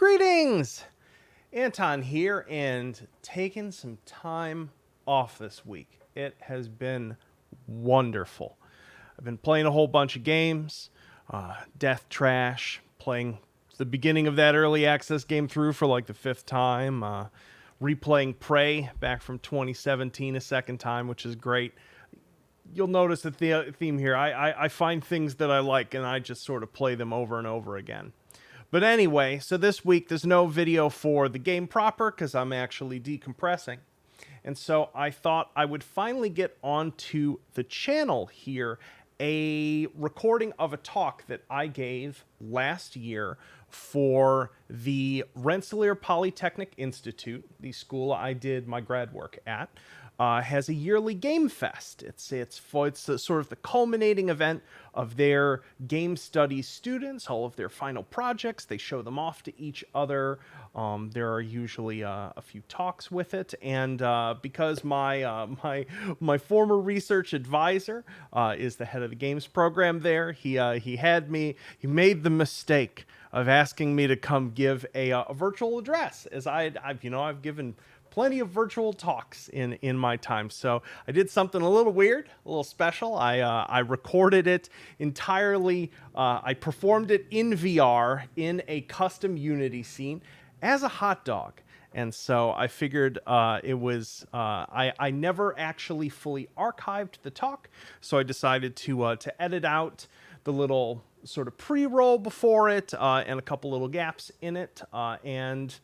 Greetings! Anton here, and taking some time off this week. It has been wonderful. I've been playing a whole bunch of games, Death Trash, playing the beginning of that early access game through for like the fifth time, replaying Prey back from 2017 a second time, which is great. You'll notice the theme here. I find things that I like, and I just sort of play them over and over again. But anyway, so this week there's no video for the game proper because I'm actually decompressing. And so I thought I would finally get onto the channel here a recording of a talk that I gave last year for the Rensselaer Polytechnic Institute, the school I did my grad work at. Has a yearly Gamefest. It's sort of the culminating event of their game studies students, all of their final projects. They show them off to each other. There are usually a few talks with it, and because my former research advisor is the head of the games program there, he made the mistake of asking me to come give a virtual address, as I've given plenty of virtual talks in my time. So I did something a little weird, a little special. I recorded it entirely. I performed it in VR in a custom Unity scene as a hot dog. And so I figured I never actually fully archived the talk. So I decided to edit out the little sort of pre-roll before it and a couple little gaps in it, and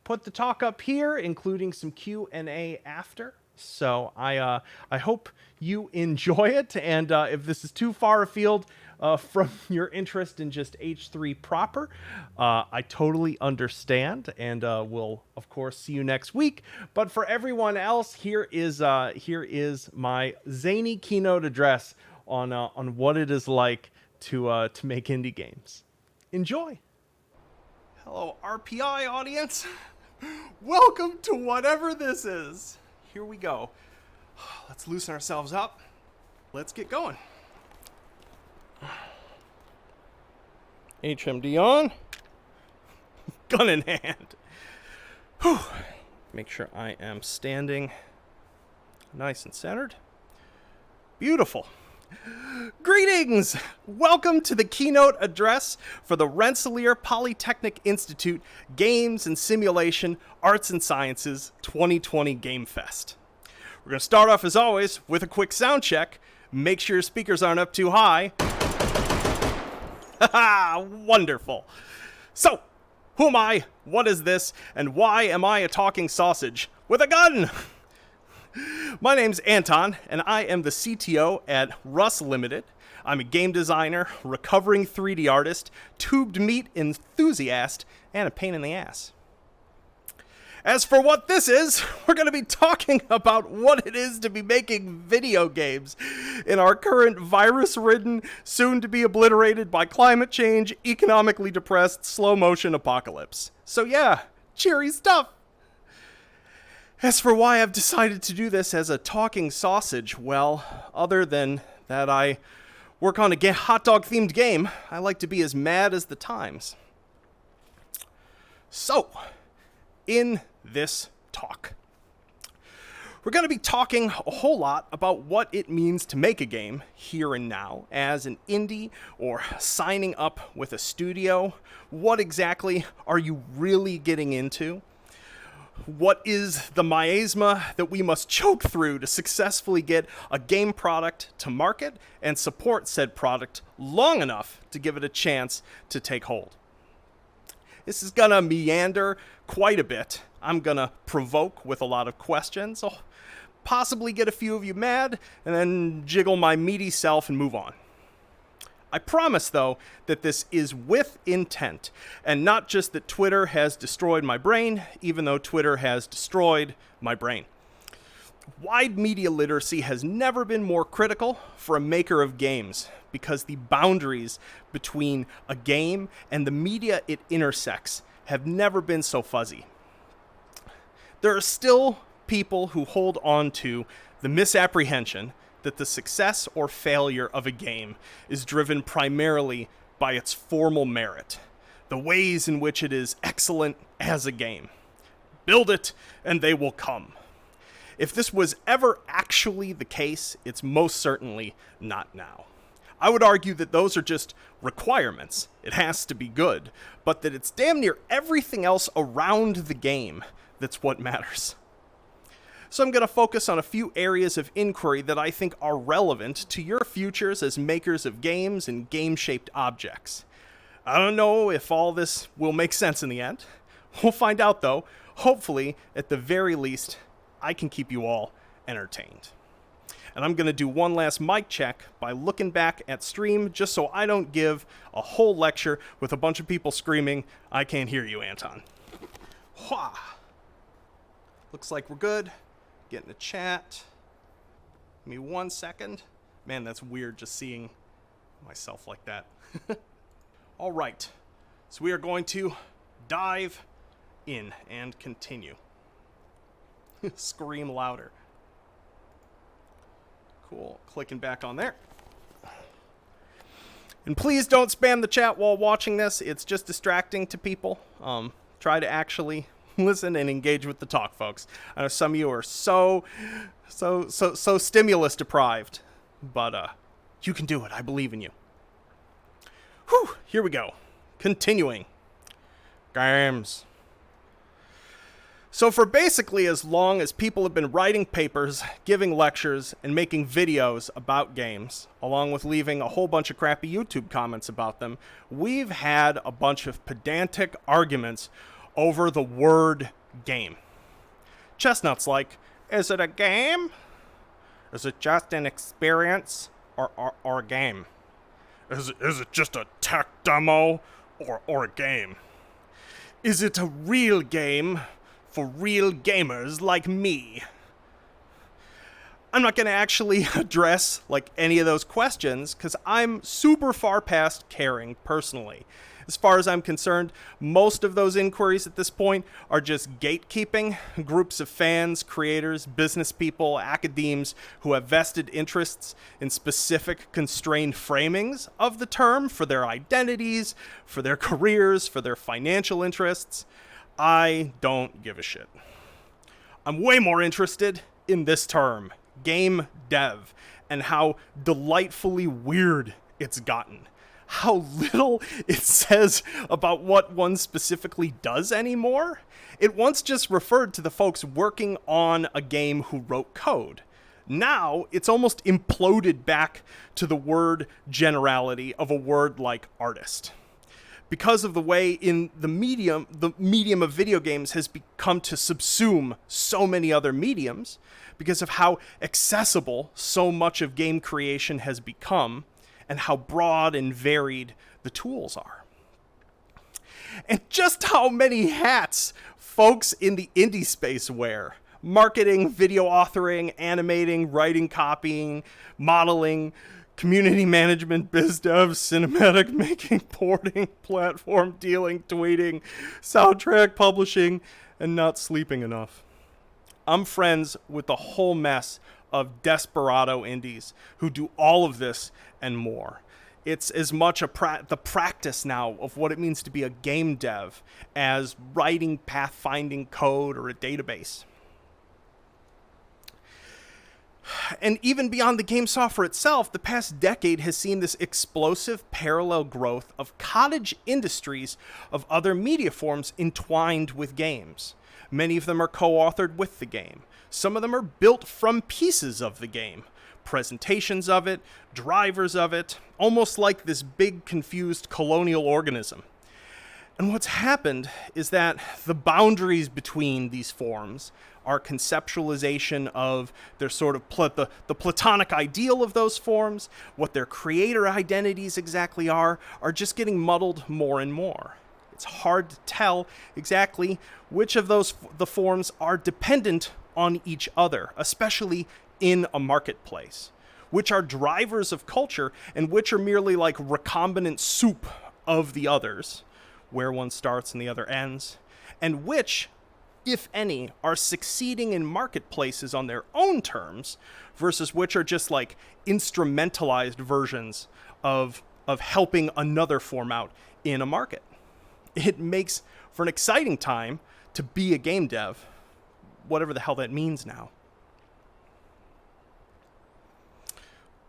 put the talk up here, including some Q&A after. So I hope you enjoy it, and if this is too far afield from your interest in just H3 proper, I totally understand, and we'll of course see you next week. But for everyone else, here is my zany keynote address on what it is like to make indie games. Enjoy. Hello, RPI audience. Welcome to whatever this is. Here we go. Let's loosen ourselves up. Let's get going. HMD on. Gun in hand. Whew. Make sure I am standing nice and centered. Beautiful. Greetings! Welcome to the keynote address for the Rensselaer Polytechnic Institute Games and Simulation Arts and Sciences 2020 Gamefest. We're going to start off, as always, with a quick sound check. Make sure your speakers aren't up too high. Haha! Wonderful. So, who am I? What is this? And why am I a talking sausage with a gun? My name's Anton, and I am the CTO at Russ Limited. I'm a game designer, recovering 3D artist, tubed meat enthusiast, and a pain in the ass. As for what this is, we're going to be talking about what it is to be making video games in our current virus-ridden, soon-to-be obliterated by climate change, economically depressed, slow-motion apocalypse. So yeah, cheery stuff! As for why I've decided to do this as a talking sausage, well, other than that I work on a hot dog themed game, I like to be as mad as the times. So, in this talk, we're going to be talking a whole lot about what it means to make a game here and now as an indie or signing up with a studio. What exactly are you really getting into? What is the miasma that we must choke through to successfully get a game product to market and support said product long enough to give it a chance to take hold? This is gonna meander quite a bit. I'm gonna provoke with a lot of questions. I'll possibly get a few of you mad and then jiggle my meaty self and move on. I promise, though, that this is with intent, and not just that Twitter has destroyed my brain, even though Twitter has destroyed my brain. Wide media literacy has never been more critical for a maker of games, because the boundaries between a game and the media it intersects have never been so fuzzy. There are still people who hold on to the misapprehension that the success or failure of a game is driven primarily by its formal merit. the ways in which it is excellent as a game. Build it, and they will come. If this was ever actually the case, it's most certainly not now. I would argue that those are just requirements. It has to be good, but that it's damn near everything else around the game that's what matters. So I'm going to focus on a few areas of inquiry that I think are relevant to your futures as makers of games and game-shaped objects. I don't know if all this will make sense in the end. We'll find out though. Hopefully, at the very least, I can keep you all entertained. And I'm going to do one last mic check by looking back at stream just so I don't give a whole lecture with a bunch of people screaming, "I can't hear you, Anton." Hwah. Looks like we're good. Get in the chat. Give me 1 second. Man, that's weird just seeing myself like that. All right. So we are going to dive in and continue. Scream louder. Cool. Clicking back on there. And please don't spam the chat while watching this. It's just distracting to people. Try to actually listen and engage with the talk, folks. I know some of you are so stimulus deprived, but you can do it. I believe in you. Whew, here we go. Continuing. Games. So for basically as long as people have been writing papers, giving lectures, and making videos about games, along with leaving a whole bunch of crappy YouTube comments about them, we've had a bunch of pedantic arguments over the word game. Chestnuts like, is it a game? Is it just an experience or a game? Is it just a tech demo or a game? Is it a real game for real gamers like me? I'm not going to actually address like any of those questions because I'm super far past caring personally. As far as I'm concerned, most of those inquiries at this point are just gatekeeping groups of fans, creators, business people, academes who have vested interests in specific constrained framings of the term for their identities, for their careers, for their financial interests. I don't give a shit. I'm way more interested in this term, game dev, and how delightfully weird it's gotten. How little it says about what one specifically does anymore. It once just referred to the folks working on a game who wrote code. Now it's almost imploded back to the word generality of a word like artist. Because of the way in the medium of video games has become to subsume so many other mediums, because of how accessible so much of game creation has become, and how broad and varied the tools are. And just how many hats folks in the indie space wear. Marketing, video authoring, animating, writing, copying, modeling, community management, biz dev, cinematic making, porting, platform dealing, tweeting, soundtrack publishing, and not sleeping enough. I'm friends with the whole mess of desperado indies who do all of this and more. It's as much the practice now of what it means to be a game dev as writing pathfinding code or a database. And even beyond the game software itself, the past decade has seen this explosive parallel growth of cottage industries of other media forms entwined with games. Many of them are co-authored with the game. Some of them are built from pieces of the game, presentations of it, drivers of it, almost like this big confused colonial organism. And what's happened is that the boundaries between these forms, our conceptualization of their sort of the platonic ideal of those forms, what their creator identities exactly are just getting muddled more and more. It's hard to tell exactly which of the forms are dependent on each other, especially in a marketplace, which are drivers of culture and which are merely like recombinant soup of the others, where one starts and the other ends, and which, if any, are succeeding in marketplaces on their own terms versus which are just like instrumentalized versions of helping another form out in a market. It makes for an exciting time to be a game dev, whatever the hell that means now.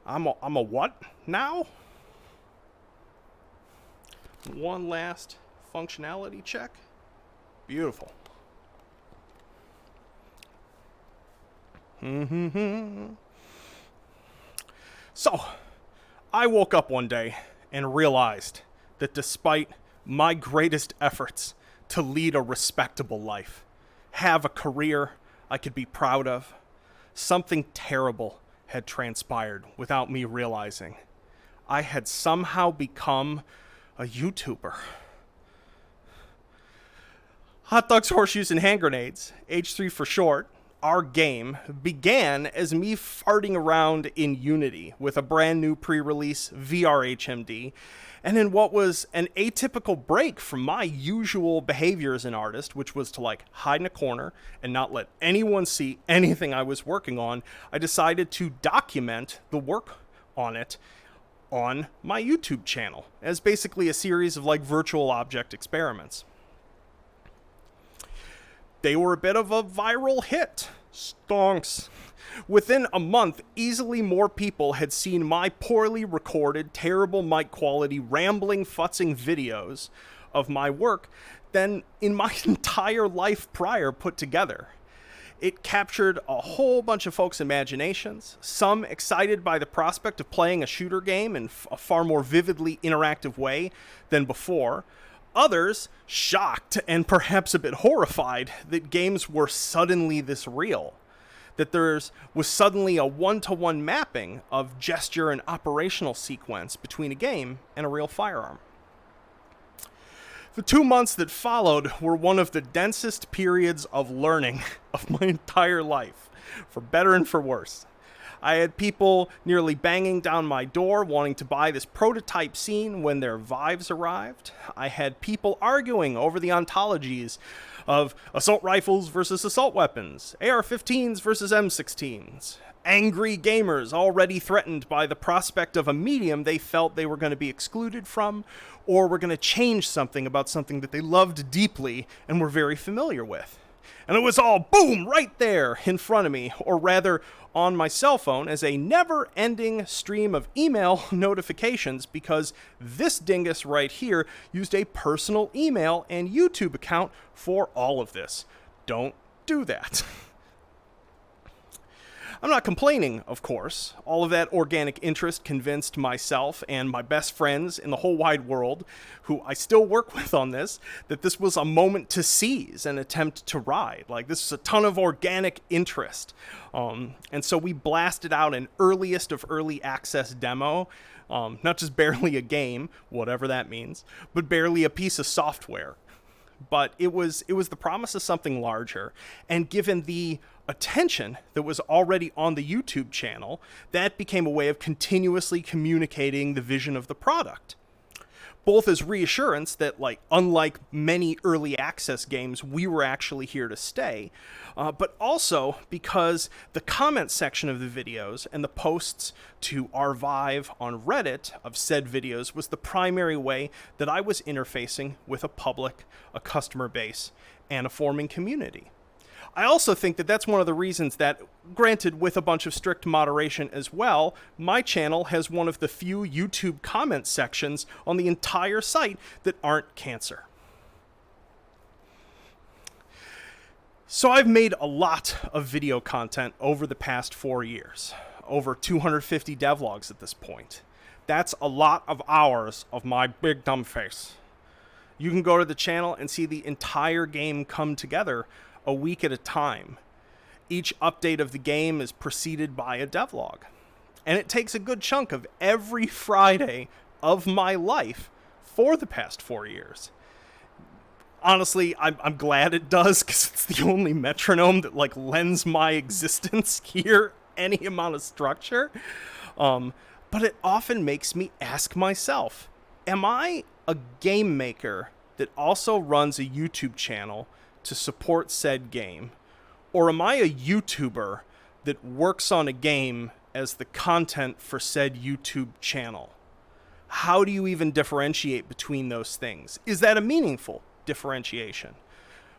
I'm a what now? One last functionality check. Beautiful. So, I woke up one day and realized that despite my greatest efforts to lead a respectable life, have a career I could be proud of, something terrible had transpired without me realizing. I had somehow become a YouTuber. Hot Dogs, Horseshoes, and Hand Grenades, H3 for short, our game, began as me farting around in Unity with a brand new pre-release VR HMD, and in what was an atypical break from my usual behavior as an artist, which was to like hide in a corner and not let anyone see anything I was working on, I decided to document the work on it on my YouTube channel as basically a series of like virtual object experiments. They were a bit of a viral hit. Stonks. Within a month, easily more people had seen my poorly recorded, terrible mic quality, rambling, futzing videos of my work than in my entire life prior put together. It captured a whole bunch of folks' imaginations, some excited by the prospect of playing a shooter game in a far more vividly interactive way than before. Others shocked and perhaps a bit horrified that games were suddenly this real, that there was suddenly a one-to-one mapping of gesture and operational sequence between a game and a real firearm. The 2 months that followed were one of the densest periods of learning of my entire life, for better and for worse. I had people nearly banging down my door wanting to buy this prototype scene when their Vives arrived. I had people arguing over the ontologies of assault rifles versus assault weapons, AR-15s versus M16s. Angry gamers already threatened by the prospect of a medium they felt they were going to be excluded from, or were going to change something about something that they loved deeply and were very familiar with. And it was all boom right there in front of me, or rather on my cell phone as a never-ending stream of email notifications, because this dingus right here used a personal email and YouTube account for all of this. Don't do that. I'm not complaining, of course. All of that organic interest convinced myself and my best friends in the whole wide world, who I still work with on this, that this was a moment to seize and attempt to ride. Like, this is a ton of organic interest. And so we blasted out an earliest of early access demo, not just barely a game, whatever that means, but barely a piece of software. But it was the promise of something larger, and given the attention that was already on the YouTube channel, that became a way of continuously communicating the vision of the product. Both as reassurance that, like, unlike many early access games, we were actually here to stay, but also because the comment section of the videos and the posts to our Vive on Reddit of said videos was the primary way that I was interfacing with a public, a customer base, and a forming community. I also think that that's one of the reasons that, granted with a bunch of strict moderation as well, my channel has one of the few YouTube comment sections on the entire site that aren't cancer. So I've made a lot of video content over the past 4 years, over 250 devlogs at this point. That's a lot of hours of my big dumb face. You can go to the channel and see the entire game come together a week at a time. Each update of the game is preceded by a devlog. And it takes a good chunk of every Friday of my life for the past 4 years. Honestly, I'm glad it does, because it's the only metronome that, like, lends my existence here any amount of structure. But it often makes me ask myself, am I a game maker that also runs a YouTube channel to support said game? Or am I a YouTuber that works on a game as the content for said YouTube channel? how do you even differentiate between those things? Is that a meaningful differentiation?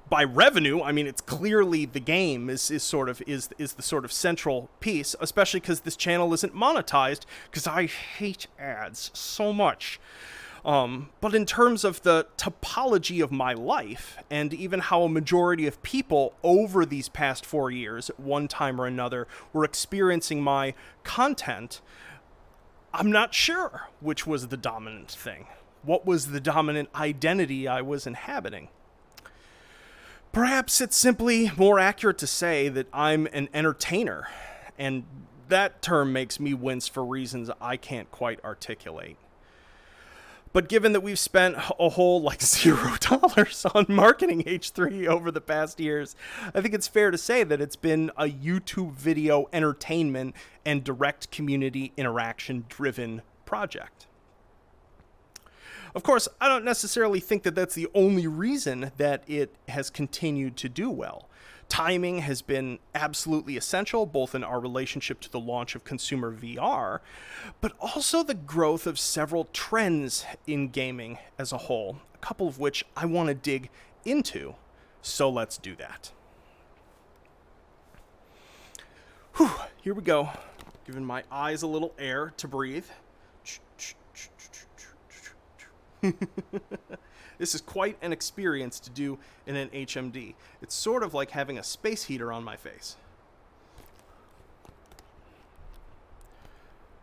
By revenue, I mean, it's clearly the game is the sort of central piece, especially because this channel isn't monetized, because I hate ads so much. But in terms of the topology of my life, and even how a majority of people over these past 4 years, at one time or another, were experiencing my content, I'm not sure which was the dominant thing. What was the dominant identity I was inhabiting? Perhaps it's simply more accurate to say that I'm an entertainer, and that term makes me wince for reasons I can't quite articulate. But given that we've spent a whole $0 on marketing H3 over the past years, I think it's fair to say that it's been a YouTube video entertainment and direct community interaction driven project. Of course, I don't necessarily think that that's the only reason that it has continued to do well. Timing has been absolutely essential, both in our relationship to the launch of consumer VR, but also the growth of several trends in gaming as a whole, a couple of which I want to dig into. So let's do that. Whew, here we go. Giving my eyes a little air to breathe. This is quite an experience to do in an HMD. It's sort of like having a space heater on my face.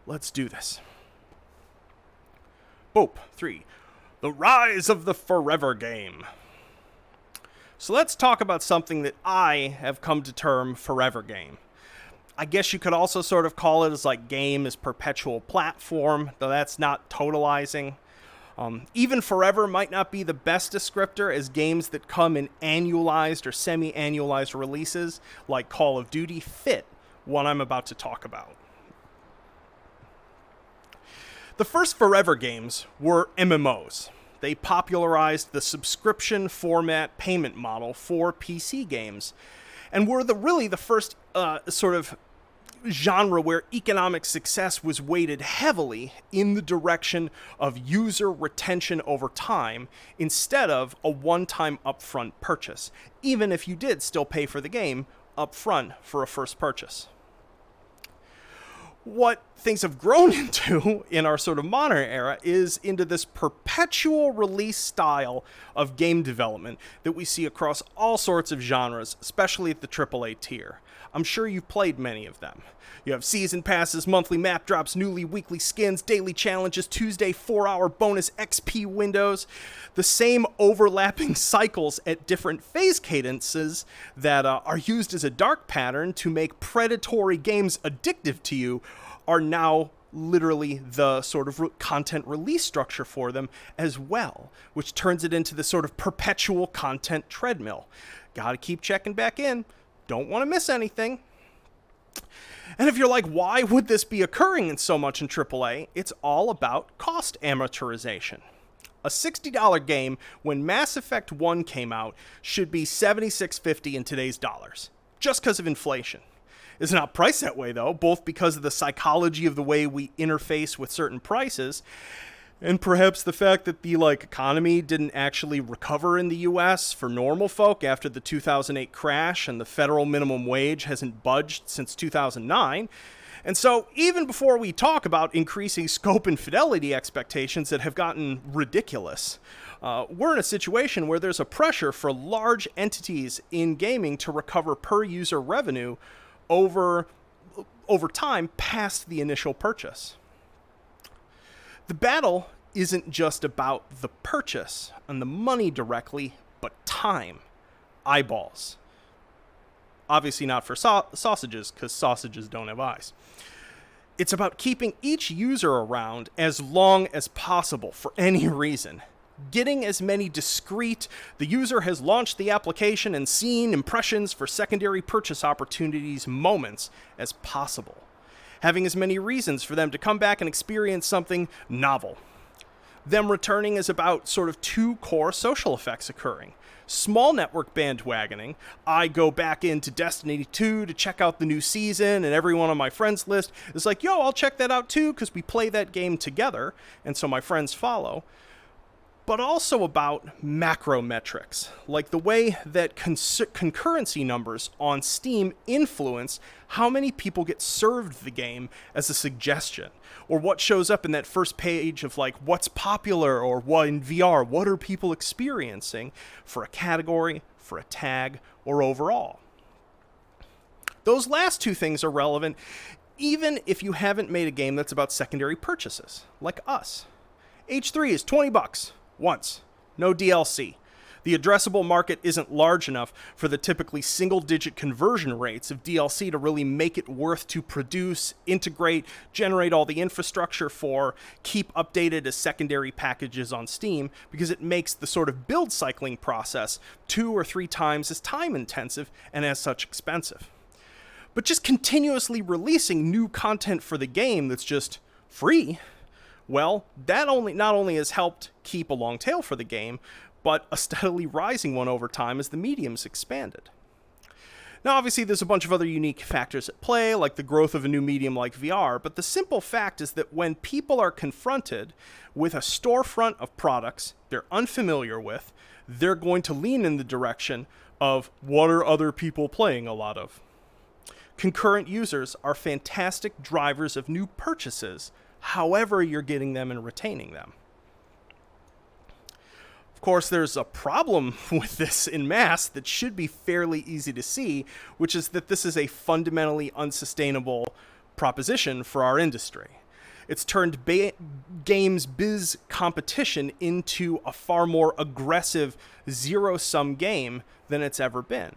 Let's do this. Boop 3. The rise of the forever game. So let's talk about something that I have come to term forever game. I guess you could also sort of call it as game as perpetual platform, though that's not totalizing. Even forever might not be the best descriptor, as games that come in annualized or semi-annualized releases, like Call of Duty, fit what I'm about to talk about. The first forever games were MMOs. They popularized the subscription format payment model for PC games, and were really the first sort of genre where economic success was weighted heavily in the direction of user retention over time instead of a one-time upfront purchase, even if you did still pay for the game upfront for a first purchase. What things have grown into in our sort of modern era is into this perpetual release style of game development that we see across all sorts of genres, especially at the AAA tier. I'm sure you've played many of them. You have season passes, monthly map drops, newly weekly skins, daily challenges, Tuesday 4-hour bonus XP windows, the same overlapping cycles at different phase cadences that are used as a dark pattern to make predatory games addictive to you are now literally the sort of content release structure for them as well, which turns it into this sort of perpetual content treadmill. Gotta keep checking back in. Don't want to miss anything. And if you're like, why would this be occurring in so much in AAA? It's all about cost amortization. A $60 game when Mass Effect 1 came out should be $76.50 in today's dollars, just because of inflation. It's not priced that way, though, both because of the psychology of the way we interface with certain prices, and perhaps the fact that the economy didn't actually recover in the US for normal folk after the 2008 crash, and the federal minimum wage hasn't budged since 2009. And so even before we talk about increasing scope and fidelity expectations that have gotten ridiculous, we're in a situation where there's a pressure for large entities in gaming to recover per user revenue over time past the initial purchase. The battle isn't just about the purchase and the money directly, but time, eyeballs. Obviously not for sausages, because sausages don't have eyes. It's about keeping each user around as long as possible for any reason. Getting as many discrete, the user has launched the application and seen impressions for secondary purchase opportunities moments as possible. Having as many reasons for them to come back and experience something novel. Them returning is about sort of two core social effects occurring. small network bandwagoning. I go back into Destiny 2 to check out the new season, and everyone on my friends list is like, yo, I'll check that out too, because we play that game together, and so my friends follow. But also about macro metrics, like the way that concurrency numbers on Steam influence how many people get served the game as a suggestion, or what shows up in that first page of like what's popular, or what in VR, what are people experiencing for a category, for a tag, or overall. Those last two things are relevant even if you haven't made a game that's about secondary purchases, like us. H3 is $20. Once. No DLC. The addressable market isn't large enough for the typically single-digit conversion rates of DLC to really make it worth to produce, integrate, generate all the infrastructure for, keep updated as secondary packages on Steam, because it makes the sort of build cycling process 2 or 3 times as time-intensive and as such expensive. But just continuously releasing new content for the game that's just free, well, that not only has helped keep a long tail for the game, but a steadily rising one over time as the medium's expanded. Now, obviously, there's a bunch of other unique factors at play, like the growth of a new medium like VR, but the simple fact is that when people are confronted with a storefront of products they're unfamiliar with, they're going to lean in the direction of what are other people playing a lot of. Concurrent users are fantastic drivers of new purchases, however you're getting them and retaining them. Of course, there's a problem with this in mass that should be fairly easy to see, which is that this is a fundamentally unsustainable proposition for our industry. It's turned games biz competition into a far more aggressive zero-sum game than it's ever been.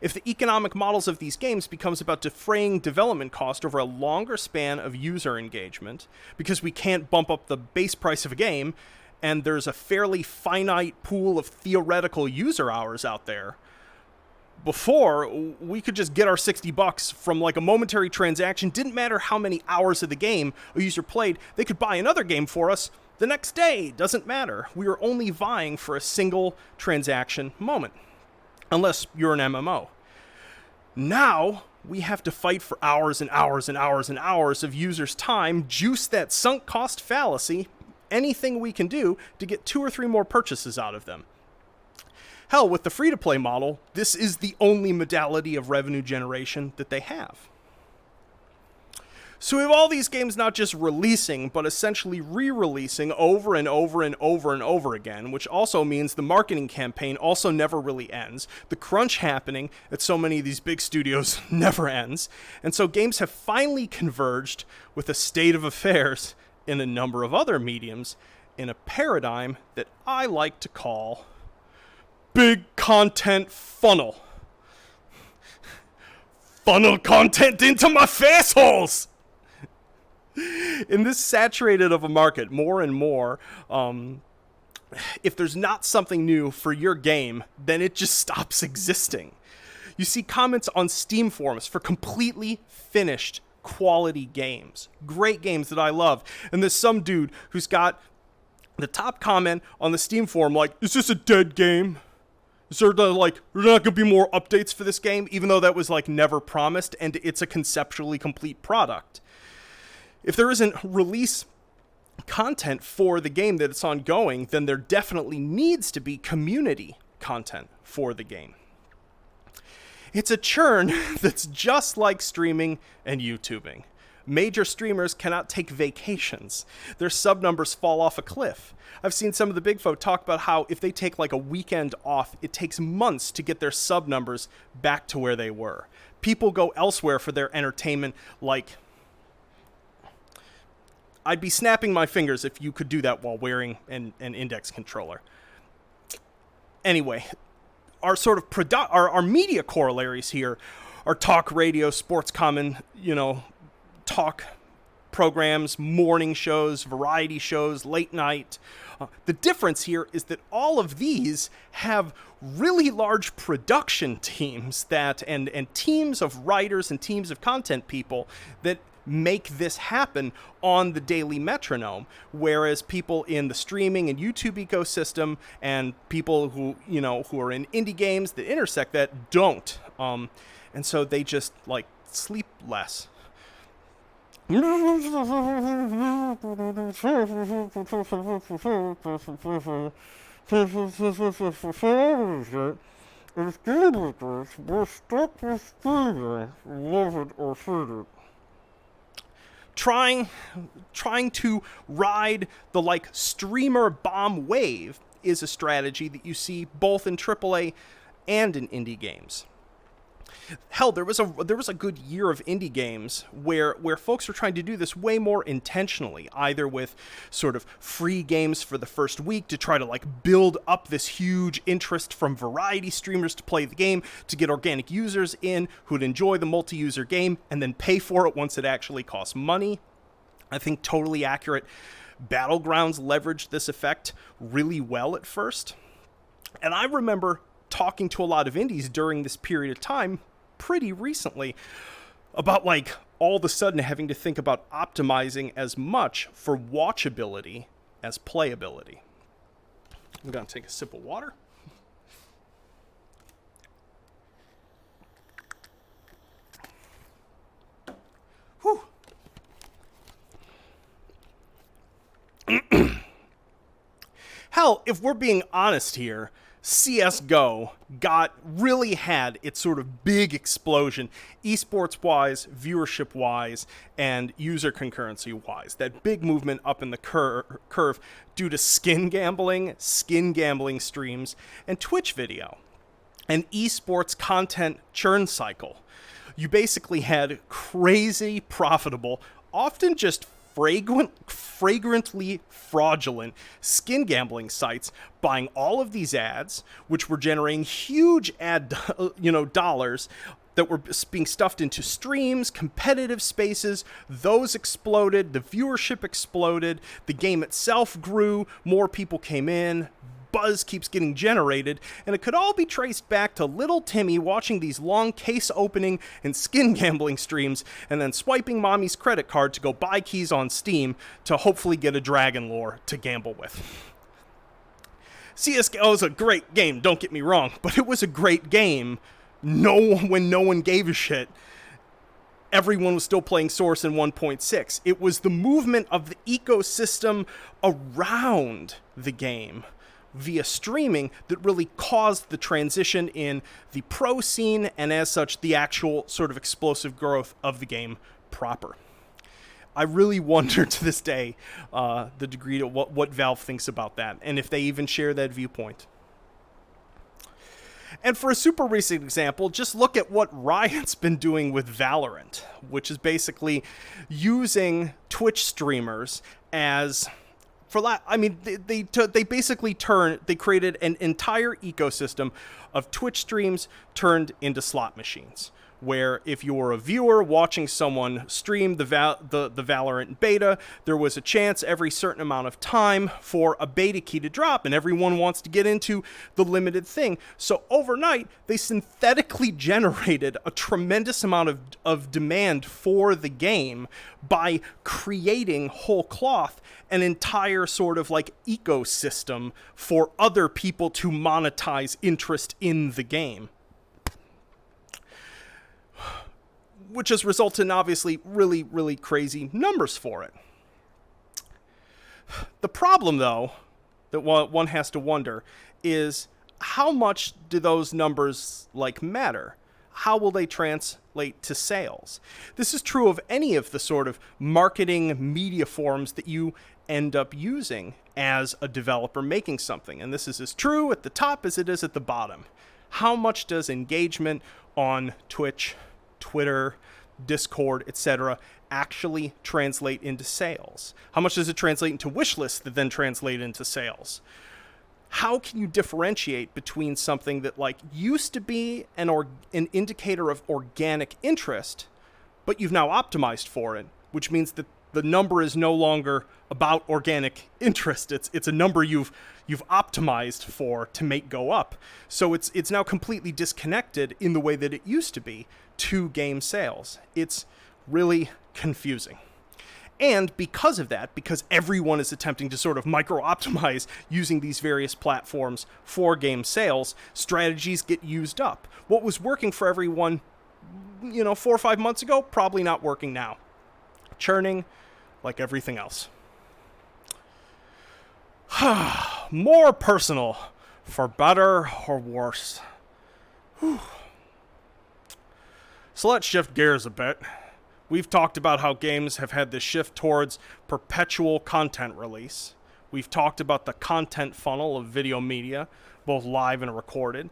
If the economic models of these games becomes about defraying development cost over a longer span of user engagement, because we can't bump up the base price of a game, and there's a fairly finite pool of theoretical user hours out there, before, we could just get our $60 from like a momentary transaction. Didn't matter how many hours of the game a user played, they could buy another game for us the next day. Doesn't matter. We were only vying for a single transaction moment. Unless you're an MMO. Now, we have to fight for hours and hours and hours and hours of users' time, juice that sunk cost fallacy, anything we can do to get 2 or 3 more purchases out of them. Hell, with the free-to-play model, this is the only modality of revenue generation that they have. So we have all these games not just releasing, but essentially re-releasing over and over and over and over again, which also means the marketing campaign also never really ends. The crunch happening at so many of these big studios never ends. And so games have finally converged with a state of affairs in a number of other mediums in a paradigm that I like to call big content funnel. Funnel content into my face holes! In this saturated of a market, more and more, if there's not something new for your game, then it just stops existing. You see comments on Steam forums for completely finished quality games. Great games that I love. And there's some dude who's got the top comment on the Steam forum like, is this a dead game? Is there like, there's not going to be more updates for this game? Even though that was like never promised and it's a conceptually complete product. If there isn't release content for the game that it's ongoing, then there definitely needs to be community content for the game. It's a churn that's just like streaming and YouTubing. Major streamers cannot take vacations. Their sub numbers fall off a cliff. I've seen some of the big folk talk about how if they take like a weekend off, it takes months to get their sub numbers back to where they were. People go elsewhere for their entertainment, like I'd be snapping my fingers if you could do that while wearing an index controller. Anyway, our sort of our media corollaries here are talk radio, sports common, talk programs, morning shows, variety shows, late night. The difference here is that all of these have really large production teams and teams of writers and teams of content people that make this happen on the daily metronome, whereas people in the streaming and YouTube ecosystem and people who are in indie games that intersect that don't, and so they just like sleep less. Trying to ride the like streamer bomb wave is a strategy that you see both in AAA and in indie games. Hell, there was a good year of indie games where folks were trying to do this way more intentionally, either with sort of free games for the first week to try to like build up this huge interest from variety streamers to play the game, to get organic users in who'd enjoy the multi-user game and then pay for it once it actually costs money. I think totally accurate. Battlegrounds leveraged this effect really well at first. And I remember talking to a lot of indies during this period of time pretty recently about like all of a sudden having to think about optimizing as much for watchability as playability. I'm going to take a sip of water. Whew. Hell, if we're being honest here, CSGO really had its sort of big explosion, esports-wise, viewership-wise, and user concurrency-wise. That big movement up in the curve due to skin gambling streams, and Twitch video. An esports content churn cycle. You basically had crazy profitable, often just fragrantly fraudulent skin gambling sites buying all of these ads, which were generating huge ad dollars that were being stuffed into streams, competitive spaces. Those exploded, the viewership exploded, the game itself grew, more people came in, buzz keeps getting generated, and it could all be traced back to little Timmy watching these long case opening and skin gambling streams and then swiping mommy's credit card to go buy keys on Steam to hopefully get a dragon lore to gamble with. CSGO is a great game, don't get me wrong, but it was a great game when no one gave a shit. Everyone was still playing Source in 1.6. It was the movement of the ecosystem around the game via streaming that really caused the transition in the pro scene and as such the actual sort of explosive growth of the game proper. I really wonder to this day the degree to what Valve thinks about that and if they even share that viewpoint. And for a super recent example, just look at what Riot's been doing with Valorant, which is basically using Twitch streamers as... they created an entire ecosystem of Twitch streams turned into slot machines, where if you were a viewer watching someone stream the Valorant beta, there was a chance every certain amount of time for a beta key to drop, and everyone wants to get into the limited thing. So overnight, they synthetically generated a tremendous amount of demand for the game by creating whole cloth an entire sort of like ecosystem for other people to monetize interest in the game, which has resulted in obviously really, really crazy numbers for it. The problem, though, that one has to wonder is how much do those numbers like matter? How will they translate to sales? This is true of any of the sort of marketing media forms that you end up using as a developer making something. And this is as true at the top as it is at the bottom. How much does engagement on Twitch, Twitter, Discord, etc. actually translate into sales? How much does it translate into wish lists that then translate into sales? How can you differentiate between something that like used to be an indicator of organic interest, but you've now optimized for it, which means that the number is no longer about organic interest. It's a number you've optimized for to make go up. So it's now completely disconnected in the way that it used to be to game sales. It's really confusing. And because of that, because everyone is attempting to sort of micro-optimize using these various platforms for game sales, strategies get used up. What was working for everyone, 4 or 5 months ago, probably not working now. Churning like everything else. More personal, for better or worse. Whew. So let's shift gears a bit. We've talked about how games have had this shift towards perpetual content release. We've talked about the content funnel of video media, both live and recorded.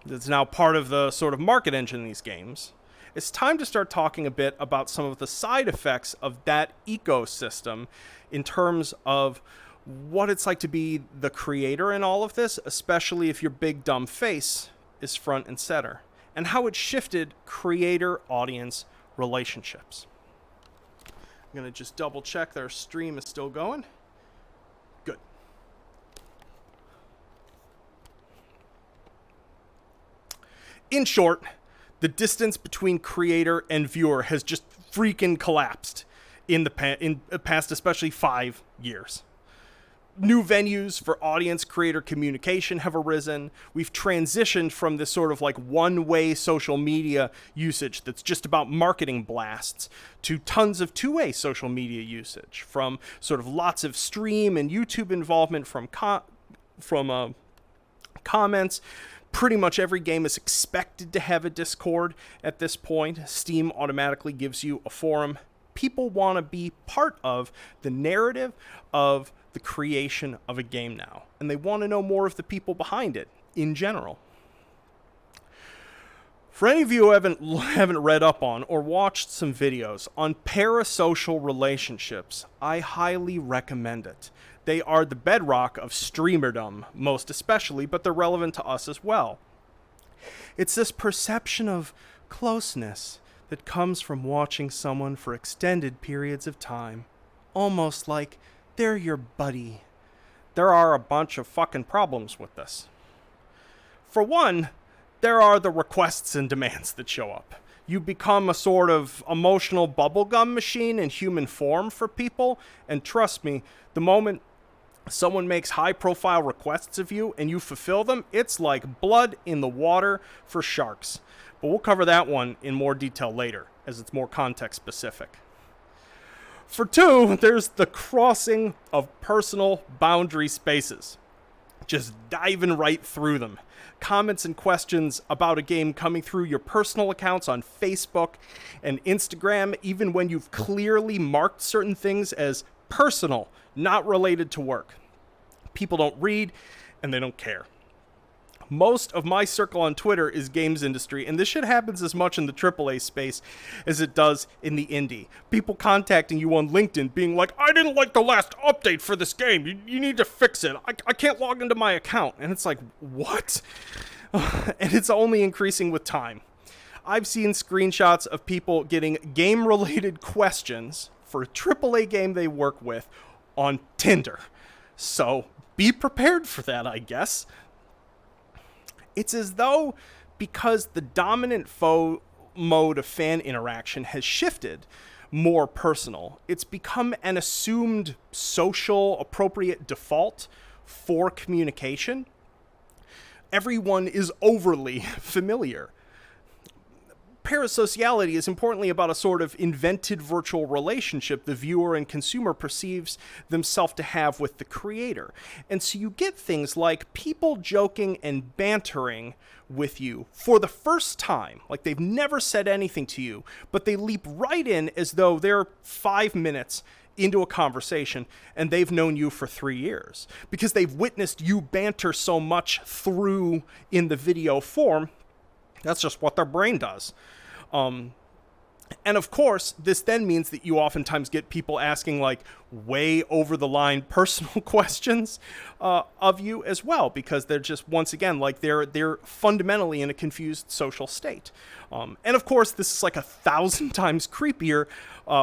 That's now part of the sort of market engine in these games. It's time to start talking a bit about some of the side effects of that ecosystem in terms of what it's like to be the creator in all of this, especially if your big dumb face is front and center, and how it shifted creator-audience relationships. I'm going to just double check their stream is still going. Good. In short, the distance between creator and viewer has just freaking collapsed in the past, especially 5 years. New venues for audience creator communication have arisen. We've transitioned from this sort of like one-way social media usage that's just about marketing blasts to tons of two-way social media usage, from sort of lots of stream and YouTube involvement from comments. Pretty much every game is expected to have a Discord at this point. Steam automatically gives you a forum. People want to be part of the narrative of the creation of a game now, and they want to know more of the people behind it in general. For any of you who haven't read up on or watched some videos on parasocial relationships, I highly recommend it. They are the bedrock of streamerdom, most especially, but they're relevant to us as well. It's this perception of closeness that comes from watching someone for extended periods of time, almost like they're your buddy. There are a bunch of fucking problems with this. For one, there are the requests and demands that show up. You become a sort of emotional bubblegum machine in human form for people, and trust me, the moment someone makes high-profile requests of you and you fulfill them, it's like blood in the water for sharks. But we'll cover that one in more detail later, as it's more context-specific. For two, there's the crossing of personal boundary spaces. Just diving right through them. Comments and questions about a game coming through your personal accounts on Facebook and Instagram, even when you've clearly marked certain things as personal, not related to work. People don't read, and they don't care. Most of my circle on Twitter is games industry, and this shit happens as much in the AAA space as it does in the indie. People contacting you on LinkedIn being like, I didn't like the last update for this game. You need to fix it. I can't log into my account. And it's like, what? And it's only increasing with time. I've seen screenshots of people getting game-related questions for a AAA game they work with on Tinder. So be prepared for that, I guess. It's as though, because the dominant mode of fan interaction has shifted more personal, it's become an assumed social appropriate default for communication. Everyone is overly familiar. Parasociality is importantly about a sort of invented virtual relationship the viewer and consumer perceives themselves to have with the creator. And so you get things like people joking and bantering with you for the first time, like they've never said anything to you, but they leap right in as though they're 5 minutes into a conversation and they've known you for 3 years because they've witnessed you banter so much through in the video form. That's just what their brain does. And of course, this then means that you oftentimes get people asking like way over the line personal questions of you as well, because they're just, once again, like they're fundamentally in a confused social state. And of course, this is like 1,000 times creepier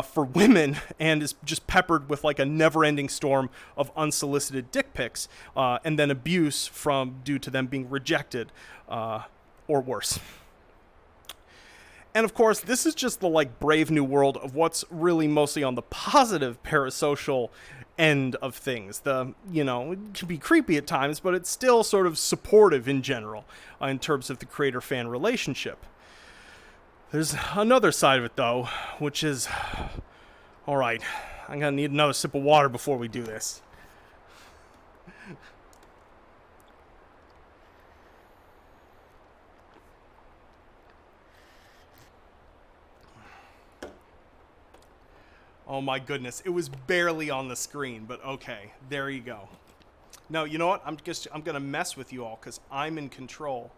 for women and is just peppered with like a never-ending storm of unsolicited dick pics and then abuse due to them being rejected or worse. And of course, this is just the like brave new world of what's really mostly on the positive parasocial end of things. The, you know, it can be creepy at times, but it's still sort of supportive in general in terms of the creator-fan relationship. There's another side of it, though, which is, all right, I'm going to need another sip of water before we do this. Oh my goodness, it was barely on the screen, but okay, there you go. No, you know what? I'm going to mess with you all because I'm in control.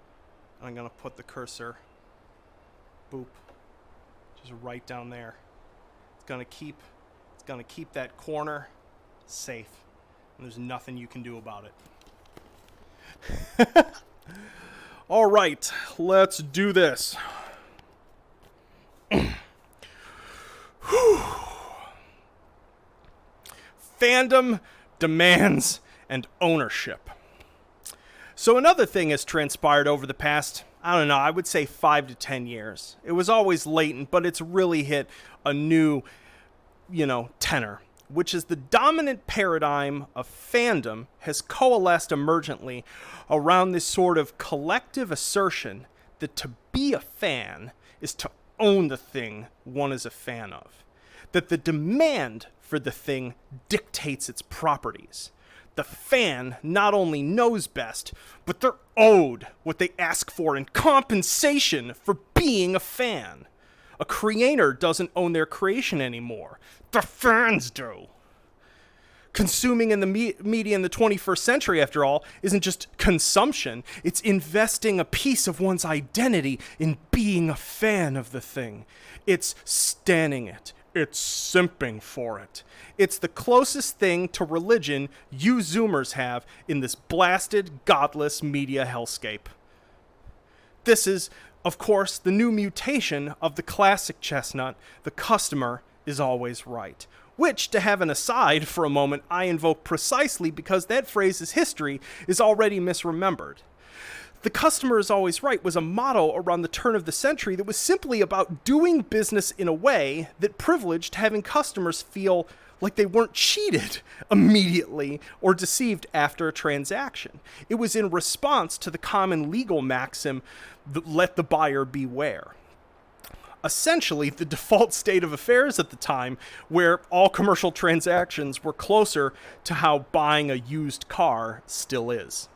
I'm going to put the cursor, boop, just right down there. It's going to keep that corner safe. And there's nothing you can do about it. All right, let's do this. Fandom, demands, and ownership. So another thing has transpired over the past, I don't know, I would say 5 to 10 years. It was always latent, but it's really hit a new, tenor, which is the dominant paradigm of fandom has coalesced emergently around this sort of collective assertion that to be a fan is to own the thing one is a fan of. That the demand for the thing dictates its properties. The fan not only knows best, but they're owed what they ask for in compensation for being a fan. A creator doesn't own their creation anymore. The fans do. Consuming in the media in the 21st century, after all, isn't just consumption. It's investing a piece of one's identity in being a fan of the thing. It's standing it. It's simping for it. It's the closest thing to religion you Zoomers have in this blasted, godless media hellscape. This is, of course, the new mutation of the classic chestnut, the customer is always right. Which, to have an aside for a moment, I invoke precisely because that phrase's history is already misremembered. The customer is always right was a motto around the turn of the century that was simply about doing business in a way that privileged having customers feel like they weren't cheated immediately or deceived after a transaction. It was in response to the common legal maxim, let the buyer beware. Essentially, the default state of affairs at the time, where all commercial transactions were closer to how buying a used car still is.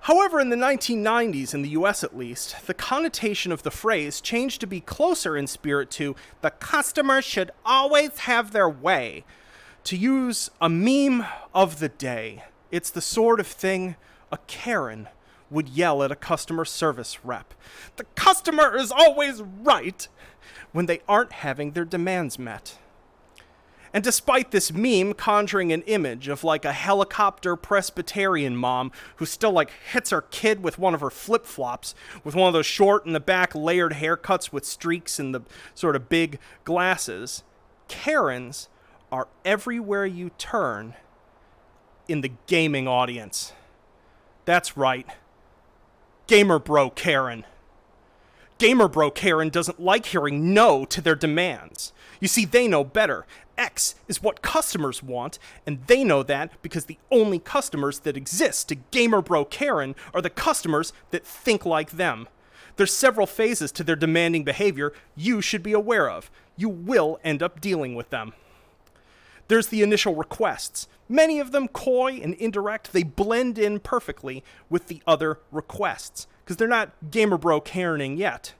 However, in the 1990s, in the US at least, the connotation of the phrase changed to be closer in spirit to the customer should always have their way. To use a meme of the day, it's the sort of thing a Karen would yell at a customer service rep. The customer is always right when they aren't having their demands met. And despite this meme conjuring an image of like a helicopter Presbyterian mom who still like hits her kid with one of her flip-flops, with one of those short in the back layered haircuts with streaks and the sort of big glasses, Karens are everywhere you turn in the gaming audience. That's right. Gamer Bro Karen. Gamer Bro Karen doesn't like hearing no to their demands. You see, they know better. X is what customers want, and they know that because the only customers that exist to Gamer Bro Karen are the customers that think like them. There's several phases to their demanding behavior you should be aware of. You will end up dealing with them. There's the initial requests. Many of them coy and indirect. They blend in perfectly with the other requests because they're not Gamer Bro Karening yet.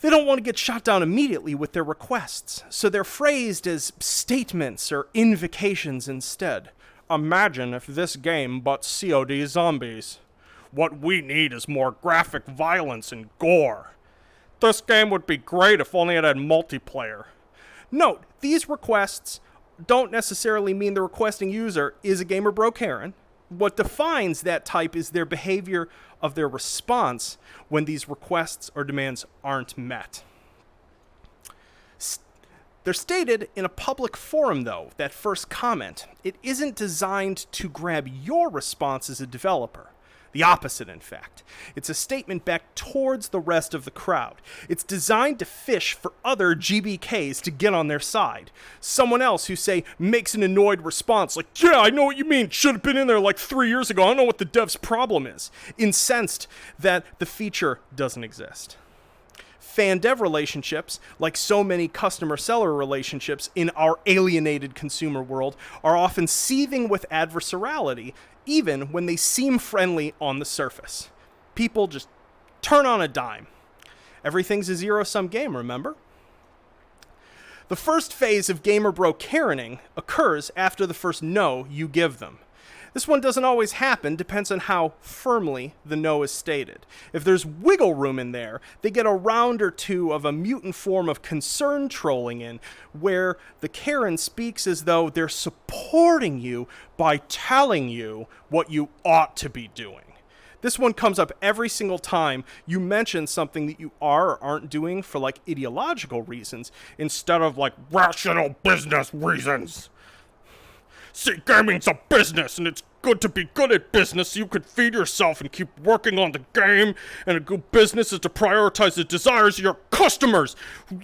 They don't want to get shot down immediately with their requests, so they're phrased as statements or invocations instead. Imagine if this game but COD zombies. What we need is more graphic violence and gore. This game would be great if only it had multiplayer. Note, these requests don't necessarily mean the requesting user is a Gamer Bro Karen. What defines that type is their behavior of their response when these requests or demands aren't met. They're stated in a public forum, though, that first comment. It isn't designed to grab your response as a developer. The opposite, in fact. It's a statement back towards the rest of the crowd. It's designed to fish for other GBKs to get on their side. Someone else who, say, makes an annoyed response like, yeah, I know what you mean, should have been in there like 3 years ago, I don't know what the dev's problem is. Incensed that the feature doesn't exist. Fan-dev relationships, like so many customer-seller relationships in our alienated consumer world, are often seething with adversariality, even when they seem friendly on the surface. People just turn on a dime. Everything's a zero-sum game, remember? The first phase of gamer bro Karening occurs after the first no you give them. This one doesn't always happen, depends on how firmly the no is stated. If there's wiggle room in there, they get a round or two of a mutant form of concern trolling in, where the Karen speaks as though they're supporting you by telling you what you ought to be doing. This one comes up every single time you mention something that you are or aren't doing for like ideological reasons, instead of like rational business reasons. See, gaming's a business, and it's good to be good at business so you could feed yourself and keep working on the game, and a good business is to prioritize the desires of your customers.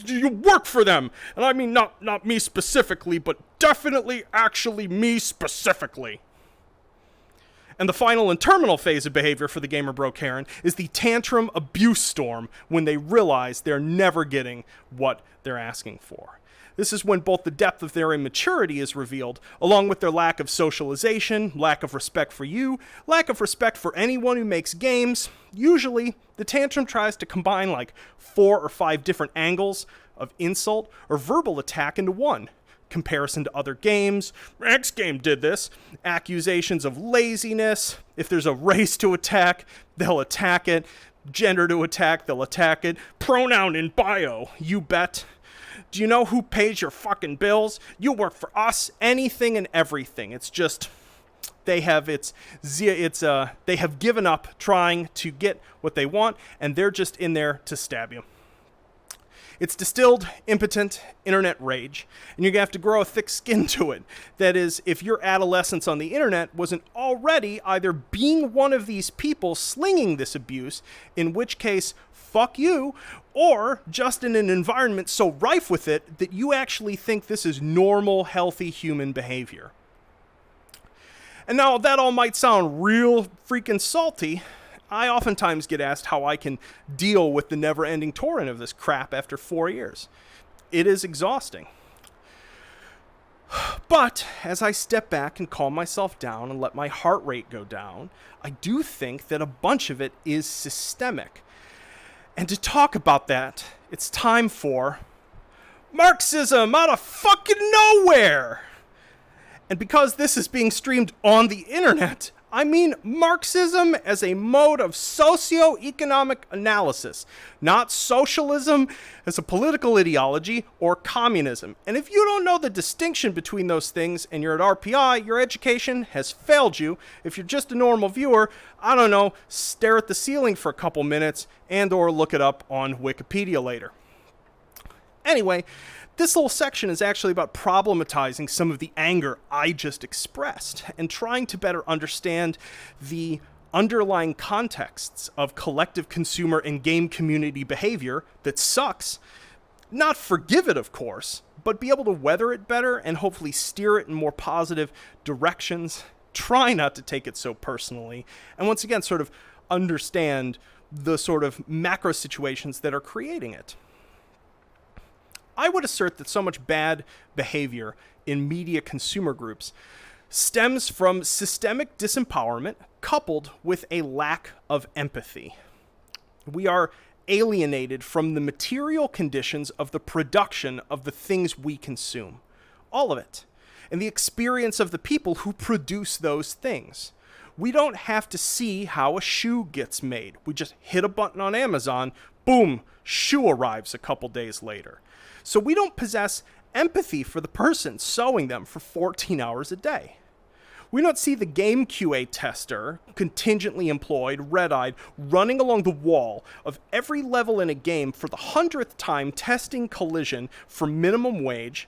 You work for them, and I mean not me specifically, but definitely actually me specifically. And the final and terminal phase of behavior for the gamer bro Karen is the tantrum abuse storm when they realize they're never getting what they're asking for. This is when both the depth of their immaturity is revealed, along with their lack of socialization, lack of respect for you, lack of respect for anyone who makes games. Usually, the tantrum tries to combine like 4 or 5 different angles of insult or verbal attack into one. Comparison to other games, X game did this, accusations of laziness, if there's a race to attack, they'll attack it, gender to attack, they'll attack it, pronoun in bio, you bet. Do you know who pays your fucking bills? You work for us, anything and everything. It's just, they have given up trying to get what they want, and they're just in there to stab you. It's distilled, impotent internet rage, and you're going to have to grow a thick skin to it. That is, if your adolescence on the internet wasn't already either being one of these people slinging this abuse, in which case, fuck you, or just in an environment so rife with it that you actually think this is normal, healthy human behavior. And now, that all might sound real freaking salty. I oftentimes get asked how I can deal with the never-ending torrent of this crap after 4 years. It is exhausting. But as I step back and calm myself down and let my heart rate go down, I do think that a bunch of it is systemic. And to talk about that, it's time for Marxism out of fucking nowhere! And because this is being streamed on the internet, I mean Marxism as a mode of socio-economic analysis, not socialism as a political ideology or communism. And if you don't know the distinction between those things and you're at RPI, your education has failed you. If you're just a normal viewer, I don't know, stare at the ceiling for a couple minutes and or look it up on Wikipedia later. Anyway, this whole section is actually about problematizing some of the anger I just expressed and trying to better understand the underlying contexts of collective consumer and game community behavior that sucks. Not forgive it, of course, but be able to weather it better and hopefully steer it in more positive directions. Try not to take it so personally. And once again, sort of understand the sort of macro situations that are creating it. I would assert that so much bad behavior in media consumer groups stems from systemic disempowerment coupled with a lack of empathy. We are alienated from the material conditions of the production of the things we consume. All of it. And the experience of the people who produce those things. We don't have to see how a shoe gets made. We just hit a button on Amazon, boom, shoe arrives a couple days later. So we don't possess empathy for the person sewing them for 14 hours a day. We don't see the game QA tester, contingently employed, red-eyed, running along the wall of every level in a game for the 100th time testing collision for minimum wage,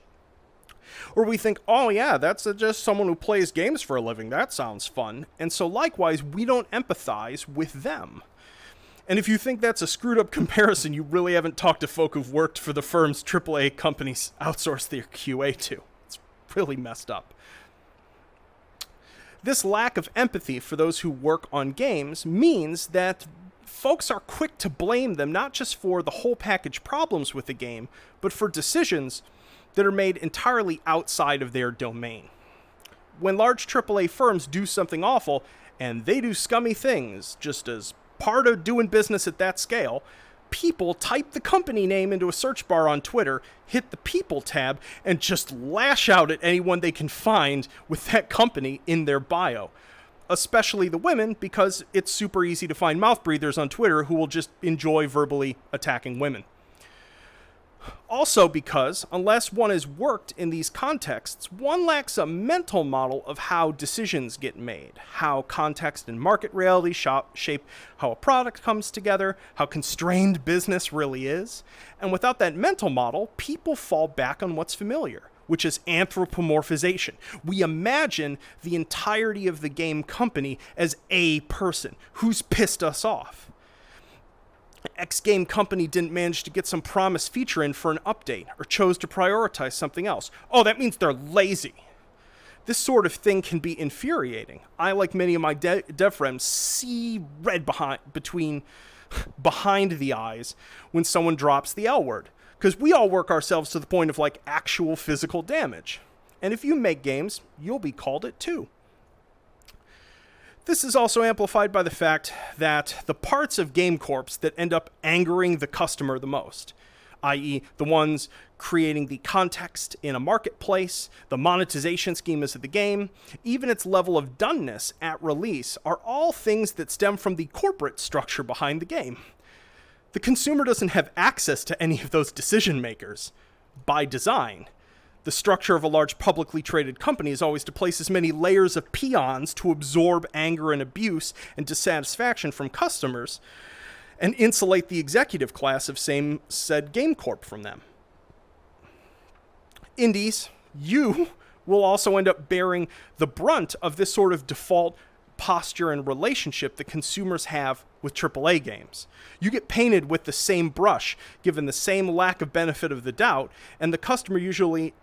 Or we think, oh yeah, that's just someone who plays games for a living. That sounds fun. And so likewise, we don't empathize with them. And if you think that's a screwed up comparison, you really haven't talked to folk who've worked for the firms AAA companies outsource their QA to. It's really messed up. This lack of empathy for those who work on games means that folks are quick to blame them not just for the whole package problems with the game, but for decisions that are made entirely outside of their domain. When large AAA firms do something awful, and they do scummy things just as part of doing business at that scale, people type the company name into a search bar on Twitter, hit the people tab, and just lash out at anyone they can find with that company in their bio. Especially the women, because it's super easy to find mouth breathers on Twitter who will just enjoy verbally attacking women. Also because, unless one has worked in these contexts, one lacks a mental model of how decisions get made, how context and market reality shape how a product comes together, how constrained business really is. And without that mental model, people fall back on what's familiar, which is anthropomorphization. We imagine the entirety of the game company as a person who's pissed us off. X game company didn't manage to get some promised feature in for an update, or chose to prioritize something else. Oh, that means they're lazy. This sort of thing can be infuriating. I, like many of my dev friends, see red behind the eyes when someone drops the L word. Because we all work ourselves to the point of like actual physical damage. And if you make games, you'll be called it too. This is also amplified by the fact that the parts of Game Corps that end up angering the customer the most, i.e. the ones creating the context in a marketplace, the monetization schemas of the game, even its level of doneness at release, are all things that stem from the corporate structure behind the game. The consumer doesn't have access to any of those decision makers by design. The structure of a large publicly traded company is always to place as many layers of peons to absorb anger and abuse and dissatisfaction from customers and insulate the executive class of said Game Corp from them. Indies, you will also end up bearing the brunt of this sort of default posture and relationship that consumers have with AAA games. You get painted with the same brush, given the same lack of benefit of the doubt, and the customer usually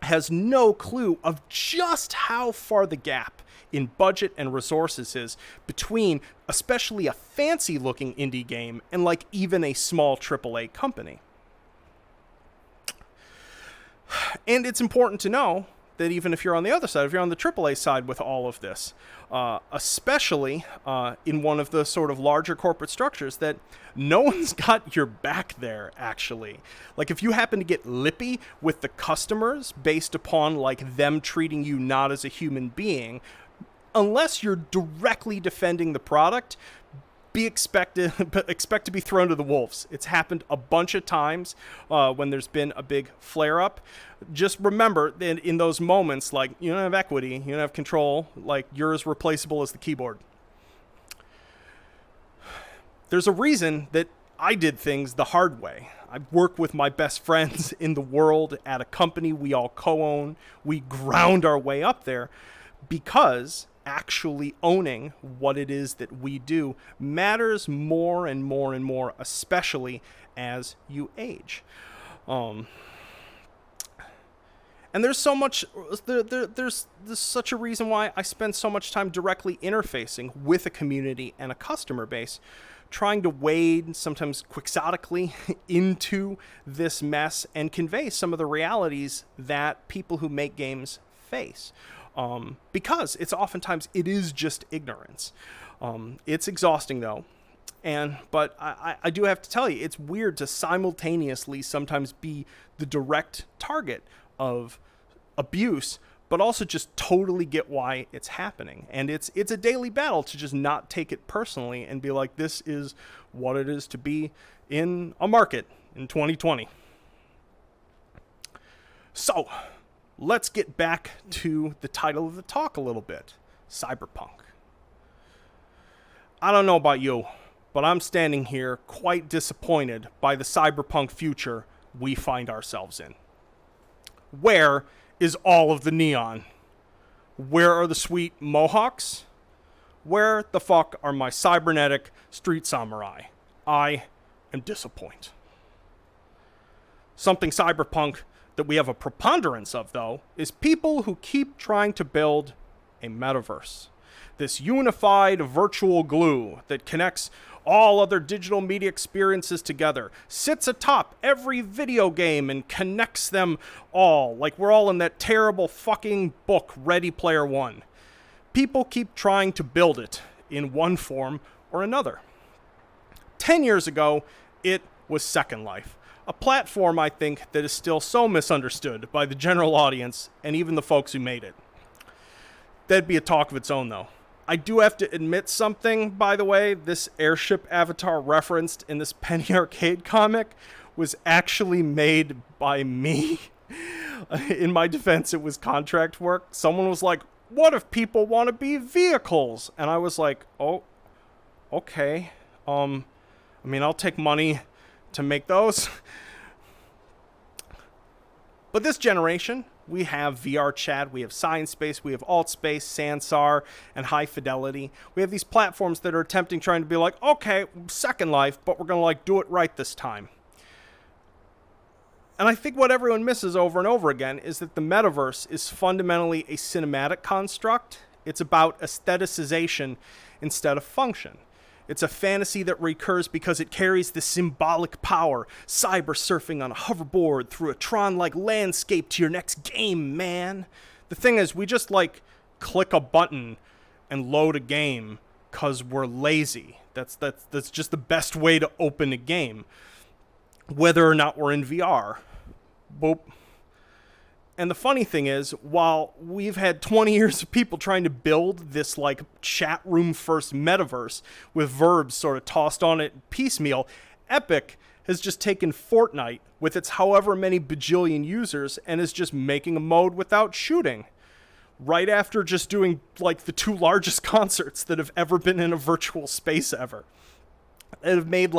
has no clue of just how far the gap in budget and resources is between especially a fancy-looking indie game and like even a small AAA company. And it's important to know that even if you're on the other side, if you're on the AAA side with all of this, especially in one of the sort of larger corporate structures, that no one's got your back there, actually. Like, if you happen to get lippy with the customers based upon, like, them treating you not as a human being, unless you're directly defending the product, expect to be thrown to the wolves. It's happened a bunch of times when there's been a big flare-up. Just remember that in those moments, like, you don't have equity, you don't have control, like, you're as replaceable as the keyboard. There's a reason that I did things the hard way. I work with my best friends in the world at a company we all co-own. We ground our way up there because actually owning what it is that we do matters more and more and more, especially as you age. And there's so much, there's such a reason why I spend so much time directly interfacing with a community and a customer base, trying to wade, sometimes quixotically, into this mess and convey some of the realities that people who make games face. Because it is just ignorance. It's exhausting though. But I do have to tell you, it's weird to simultaneously sometimes be the direct target of abuse, but also just totally get why it's happening. And it's a daily battle to just not take it personally and be like, this is what it is to be in a market in 2020. So, let's get back to the title of the talk a little bit, Cyberpunk. I don't know about you, but I'm standing here quite disappointed by the cyberpunk future we find ourselves in, where is all of the neon? Where are the sweet mohawks? Where the fuck are my cybernetic street samurai? I am disappointed. Something cyberpunk that we have a preponderance of, though, is people who keep trying to build a metaverse. This unified virtual glue that connects all other digital media experiences together, sits atop every video game and connects them all, like we're all in that terrible fucking book, Ready Player One. People keep trying to build it in one form or another. 10 years ago, it was Second Life. A platform, I think, that is still so misunderstood by the general audience and even the folks who made it. That'd be a talk of its own, though. I do have to admit something, by the way. This airship avatar referenced in this Penny Arcade comic was actually made by me. In my defense, it was contract work. Someone was like, what if people want to be vehicles? And I was like, oh, okay. I'll take money to make those. But this generation, we have VR chat, we have Science Space, we have AltSpace, Sansar, and High Fidelity. We have these platforms that are trying to be like, okay, Second Life, but we're going to do it right this time. And I think what everyone misses over and over again is that the metaverse is fundamentally a cinematic construct. It's about aestheticization instead of function. It's a fantasy that recurs because it carries the symbolic power, cyber surfing on a hoverboard through a Tron-like landscape to your next game, man. The thing is, we just, click a button and load a game because we're lazy. That's just the best way to open a game, whether or not we're in VR. Boop. And the funny thing is, while we've had 20 years of people trying to build this chat room first metaverse with verbs sort of tossed on it piecemeal, Epic has just taken Fortnite with its however many bajillion users and is just making a mode without shooting. Right after just doing the two largest concerts that have ever been in a virtual space ever. And have made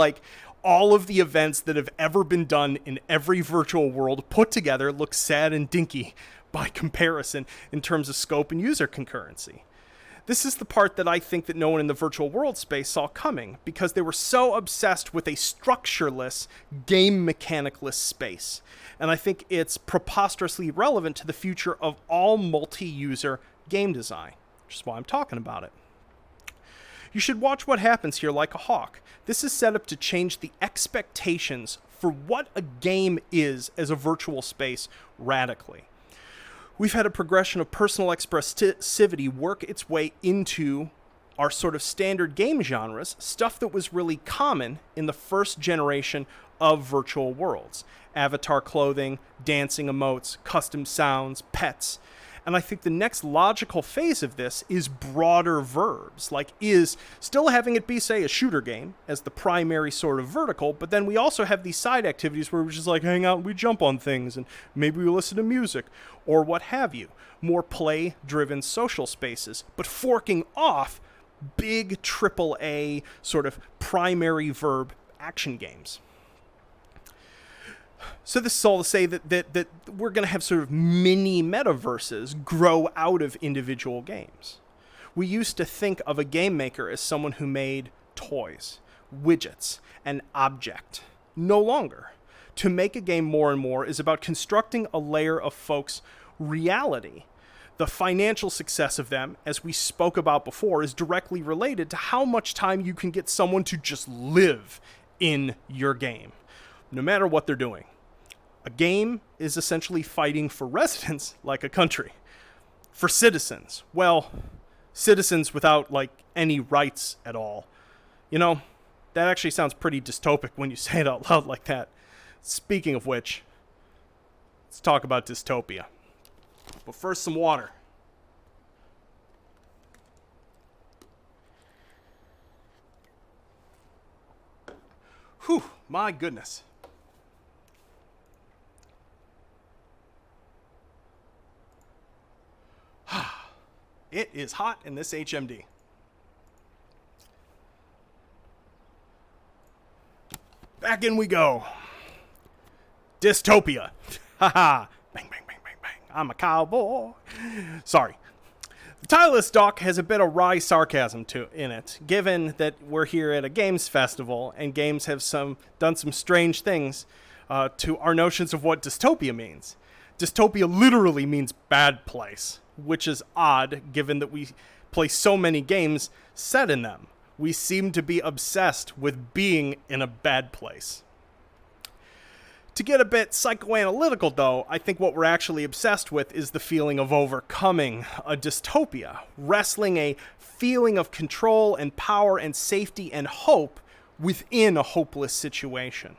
all of the events that have ever been done in every virtual world put together look sad and dinky by comparison in terms of scope and user concurrency. This is the part that I think that no one in the virtual world space saw coming, because they were so obsessed with a structureless, game mechanicless space. And I think it's preposterously relevant to the future of all multi-user game design, which is why I'm talking about it. You should watch what happens here like a hawk. This is set up to change the expectations for what a game is as a virtual space radically. We've had a progression of personal expressivity work its way into our sort of standard game genres, stuff that was really common in the first generation of virtual worlds. Avatar clothing, dancing emotes, custom sounds, pets. And I think the next logical phase of this is broader verbs, is still having it be, say, a shooter game as the primary sort of vertical, but then we also have these side activities where we just hang out and we jump on things and maybe we listen to music or what have you. More play-driven social spaces, but forking off big AAA sort of primary verb action games. So this is all to say that we're going to have sort of mini metaverses grow out of individual games. We used to think of a game maker as someone who made toys, widgets, an object. No longer. To make a game more and more is about constructing a layer of folks' reality. The financial success of them, as we spoke about before, is directly related to how much time you can get someone to just live in your game, no matter what they're doing. A game is essentially fighting for residents like a country. For citizens, well, citizens without any rights at all. That actually sounds pretty dystopic when you say it out loud like that. Speaking of which, let's talk about Dystopia. But first, some water. Whew, my goodness. It is hot in this HMD. Back in we go. Dystopia. Haha. Bang, bang, bang, bang, bang. I'm a cowboy. Sorry. The title of this doc has a bit of wry sarcasm in it, given that we're here at a games festival and games have done some strange things to our notions of what dystopia means. Dystopia literally means bad place, which is odd given that we play so many games set in them. We seem to be obsessed with being in a bad place. To get a bit psychoanalytical, though, I think what we're actually obsessed with is the feeling of overcoming a dystopia, wrestling a feeling of control and power and safety and hope within a hopeless situation.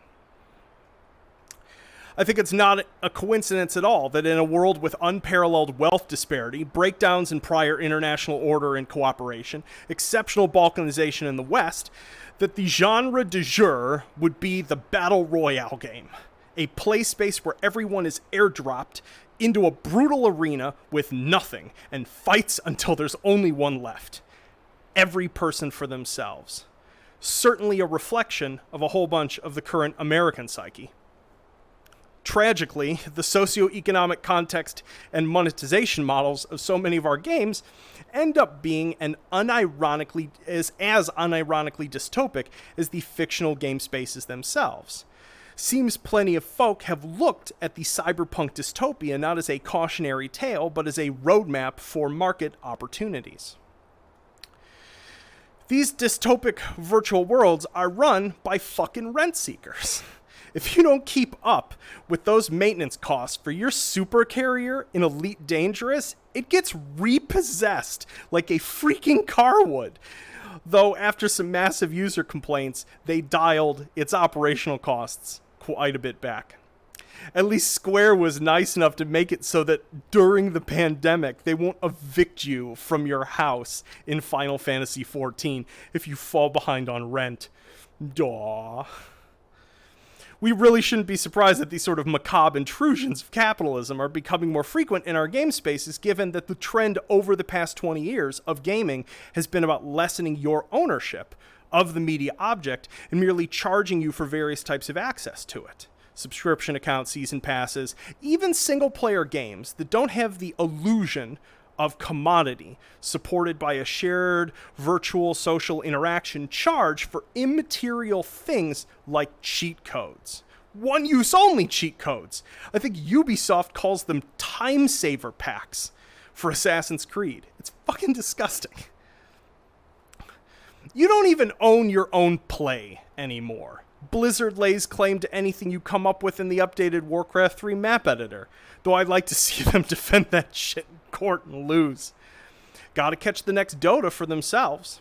I think it's not a coincidence at all that in a world with unparalleled wealth disparity, breakdowns in prior international order and cooperation, exceptional balkanization in the West, that the genre du jour would be the battle royale game. A play space where everyone is airdropped into a brutal arena with nothing and fights until there's only one left. Every person for themselves. Certainly a reflection of a whole bunch of the current American psyche. Tragically, the socioeconomic context and monetization models of so many of our games end up being as unironically dystopic as the fictional game spaces themselves. Seems plenty of folk have looked at the cyberpunk dystopia not as a cautionary tale, but as a roadmap for market opportunities. These dystopic virtual worlds are run by fucking rent seekers. If you don't keep up with those maintenance costs for your super carrier in Elite Dangerous, it gets repossessed like a freaking car would. Though after some massive user complaints, they dialed its operational costs quite a bit back. At least Square was nice enough to make it so that during the pandemic, they won't evict you from your house in Final Fantasy XIV if you fall behind on rent. Duh. We really shouldn't be surprised that these sort of macabre intrusions of capitalism are becoming more frequent in our game spaces, given that the trend over the past 20 years of gaming has been about lessening your ownership of the media object and merely charging you for various types of access to it. Subscription accounts, season passes, even single-player games that don't have the illusion of commodity, supported by a shared virtual social interaction, charge for immaterial things like cheat codes. One-use only cheat codes. I think Ubisoft calls them time saver packs for Assassin's Creed. It's fucking disgusting. You don't even own your own play anymore. Blizzard lays claim to anything you come up with in the updated Warcraft 3 map editor, though I'd like to see them defend that shit in court and lose. Gotta catch the next Dota for themselves.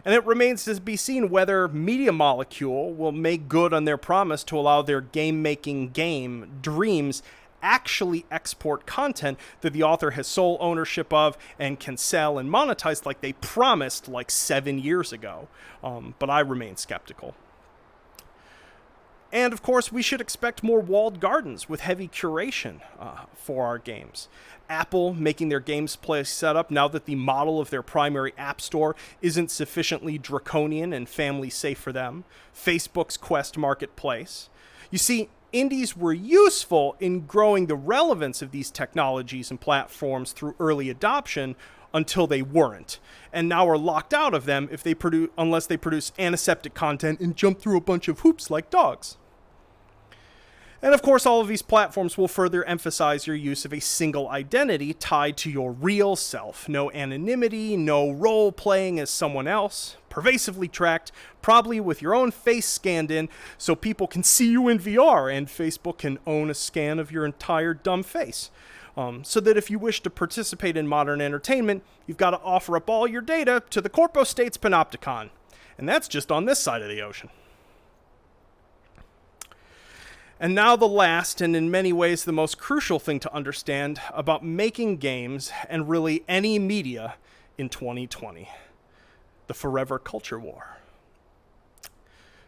And it remains to be seen whether Media Molecule will make good on their promise to allow their game-making game, Dreams, actually export content that the author has sole ownership of and can sell and monetize like they promised like 7 years ago. But I remain skeptical. And of course, we should expect more walled gardens with heavy curation for our games. Apple making their gameplay setup now that the model of their primary app store isn't sufficiently draconian and family safe for them. Facebook's Quest marketplace. You see, indies were useful in growing the relevance of these technologies and platforms through early adoption until they weren't, and now are locked out of them unless they produce antiseptic content and jump through a bunch of hoops like dogs. And of course, all of these platforms will further emphasize your use of a single identity tied to your real self. No anonymity, no role playing as someone else, pervasively tracked, probably with your own face scanned in so people can see you in VR and Facebook can own a scan of your entire dumb face. So that if you wish to participate in modern entertainment, you've got to offer up all your data to the Corpo States Panopticon. And that's just on this side of the ocean. And now the last, and in many ways the most crucial thing to understand about making games and really any media in 2020. The forever culture war.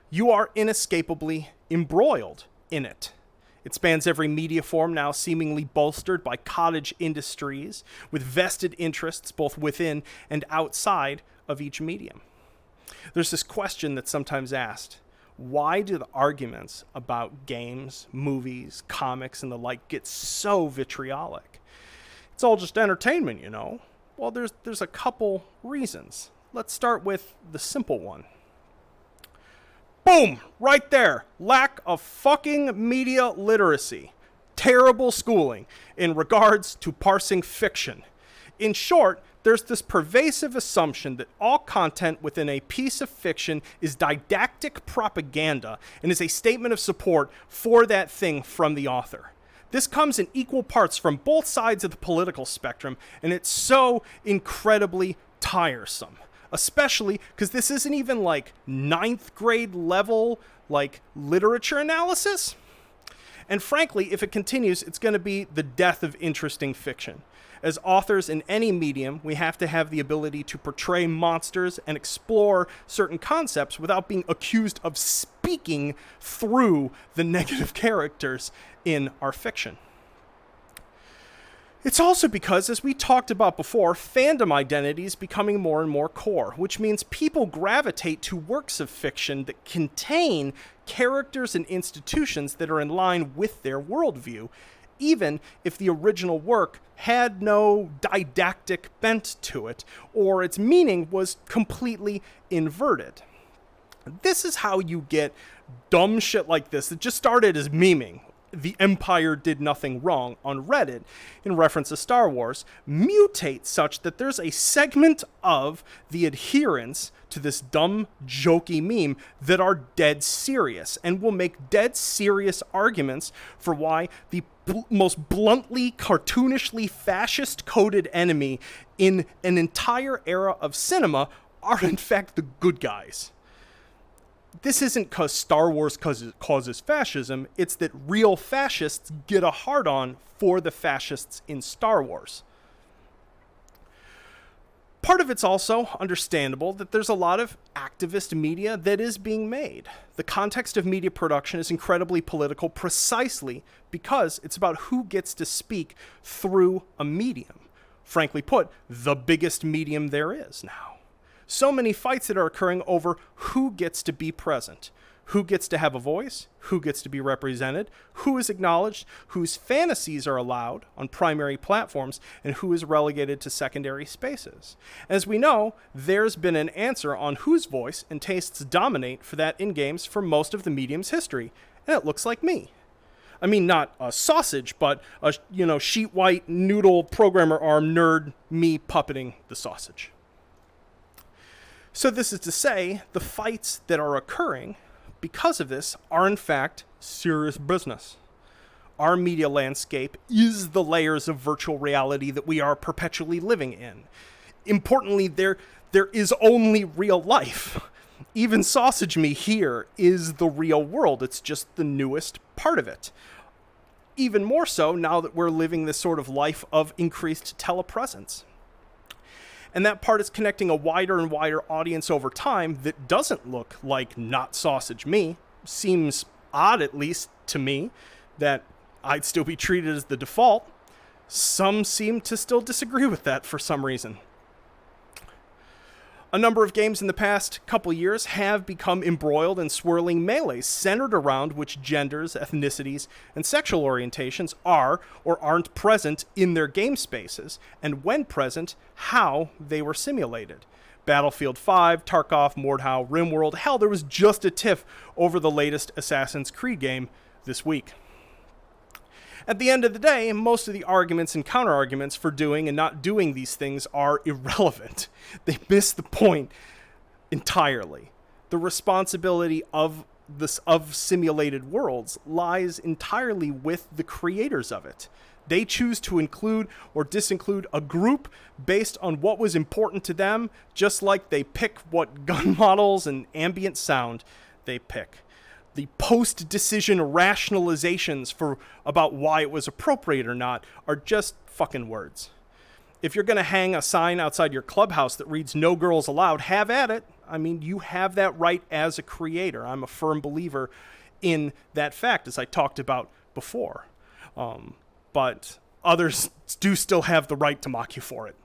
You are inescapably embroiled in it. It spans every media form now seemingly bolstered by cottage industries with vested interests both within and outside of each medium. There's this question that's sometimes asked. Why do the arguments about games, movies, comics, and the like get so vitriolic? It's all just entertainment, you know. Well, there's a couple reasons. Let's start with the simple one. Boom! Right there. Lack of fucking media literacy. Terrible schooling in regards to parsing fiction. In short, there's this pervasive assumption that all content within a piece of fiction is didactic propaganda and is a statement of support for that thing from the author. This comes in equal parts from both sides of the political spectrum, and it's so incredibly tiresome. Especially because this isn't even like 9th grade level like literature analysis. And frankly, if it continues, it's going to be the death of interesting fiction. As authors in any medium, we have to have the ability to portray monsters and explore certain concepts without being accused of speaking through the negative characters in our fiction. It's also because, as we talked about before, fandom identity is becoming more and more core, which means people gravitate to works of fiction that contain characters and institutions that are in line with their worldview, even if the original work had no didactic bent to it, or its meaning was completely inverted. This is how you get dumb shit like this that just started as memeing. The Empire did nothing wrong on Reddit in reference to Star Wars, mutate such that there's a segment of the adherents to this dumb, jokey meme that are dead serious and will make dead serious arguments for why the most bluntly, cartoonishly fascist-coded enemy in an entire era of cinema are in fact the good guys. This isn't because Star Wars causes fascism, it's that real fascists get a hard-on for the fascists in Star Wars. Part of it's also understandable that there's a lot of activist media that is being made. The context of media production is incredibly political precisely because it's about who gets to speak through a medium. Frankly put, the biggest medium there is now. So many fights that are occurring over who gets to be present, who gets to have a voice, who gets to be represented, who is acknowledged, whose fantasies are allowed on primary platforms, and who is relegated to secondary spaces. As we know, there's been an answer on whose voice and tastes dominate for that in games for most of the medium's history, and it looks like me. I mean, not a sausage, but a, sheet white noodle programmer arm nerd, me puppeting the sausage. So this is to say, the fights that are occurring because of this are in fact serious business. Our media landscape is the layers of virtual reality that we are perpetually living in. Importantly, there is only real life. Even sausage me here is the real world. It's just the newest part of it. Even more so now that we're living this sort of life of increased telepresence. And that part is connecting a wider and wider audience over time that doesn't look like not sausage me. Seems odd, at least to me, that I'd still be treated as the default. Some seem to still disagree with that for some reason. A number of games in the past couple years have become embroiled in swirling melees centered around which genders, ethnicities, and sexual orientations are or aren't present in their game spaces, and when present, how they were simulated. Battlefield 5, Tarkov, Mordhau, RimWorld, hell, there was just a tiff over the latest Assassin's Creed game this week. At the end of the day, most of the arguments and counter-arguments for doing and not doing these things are irrelevant. They miss the point entirely. The responsibility of simulated worlds lies entirely with the creators of it. They choose to include or disinclude a group based on what was important to them, just like they pick what gun models and ambient sound they pick. The post-decision rationalizations about why it was appropriate or not are just fucking words. If you're going to hang a sign outside your clubhouse that reads "No Girls Allowed," have at it. I mean, you have that right as a creator. I'm a firm believer in that fact, as I talked about before. But others do still have the right to mock you for it.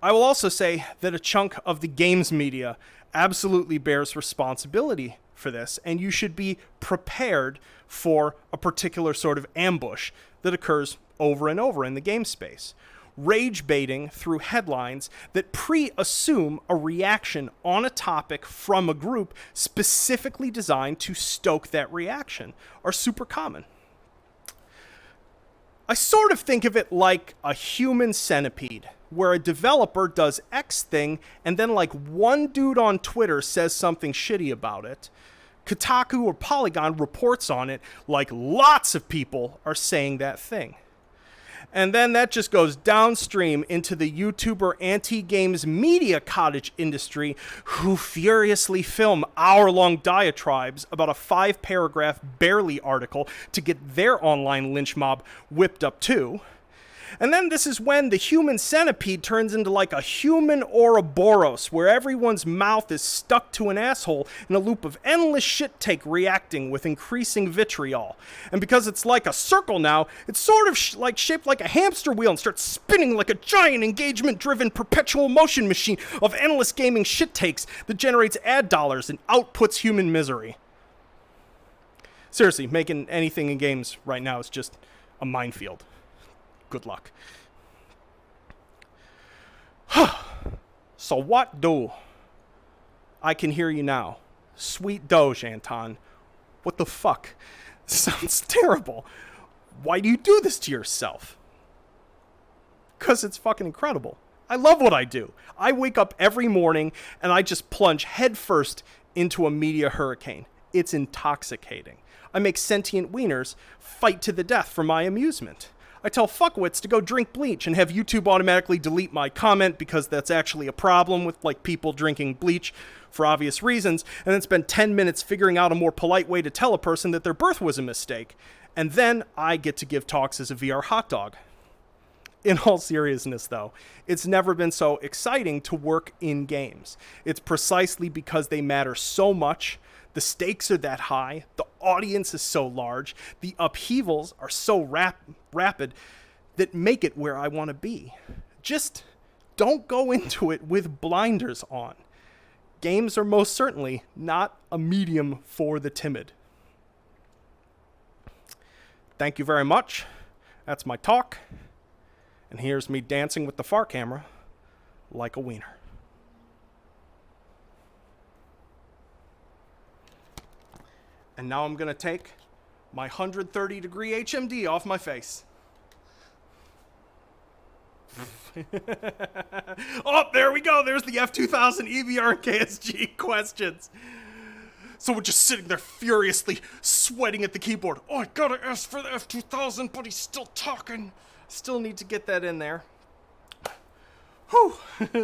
I will also say that a chunk of the games media absolutely bears responsibility for this, and you should be prepared for a particular sort of ambush that occurs over and over in the game space. Rage baiting through headlines that pre-assume a reaction on a topic from a group specifically designed to stoke that reaction are super common. I sort of think of it like a human centipede, where a developer does X thing and then like one dude on Twitter says something shitty about it. Kotaku or Polygon reports on it like lots of people are saying that thing. And then that just goes downstream into the YouTuber anti-games media cottage industry, who furiously film hour-long diatribes about a 5-paragraph barely article to get their online lynch mob whipped up too. And then this is when the human centipede turns into like a human Ouroboros, where everyone's mouth is stuck to an asshole in a loop of endless shit take reacting with increasing vitriol. And because it's like a circle now, it's sort of like shaped like a hamster wheel and starts spinning like a giant engagement-driven perpetual motion machine of endless gaming shit takes that generates ad dollars and outputs human misery. Seriously, making anything in games right now is just a minefield. Good luck. So what do? I can hear you now. Sweet Doge, Anton. What the fuck? Sounds terrible. Why do you do this to yourself? 'Cause it's fucking incredible. I love what I do. I wake up every morning and I just plunge headfirst into a media hurricane. It's intoxicating. I make sentient wieners fight to the death for my amusement. I tell fuckwits to go drink bleach and have YouTube automatically delete my comment because that's actually a problem with like people drinking bleach for obvious reasons, and then spend 10 minutes figuring out a more polite way to tell a person that their birth was a mistake. And then I get to give talks as a VR hot dog. In all seriousness, though, it's never been so exciting to work in games. It's precisely because they matter so much. The stakes are that high, the audience is so large, the upheavals are so rapid that make it where I want to be. Just don't go into it with blinders on. Games are most certainly not a medium for the timid. Thank you very much. That's my talk. And here's me dancing with the far camera like a wiener. And now I'm going to take my 130-degree HMD off my face. Oh, there we go. There's the F2000 EVR and KSG questions. So we're just sitting there furiously sweating at the keyboard. Oh, I gotta ask for the F2000, but he's still talking. Still need to get that in there. Whew.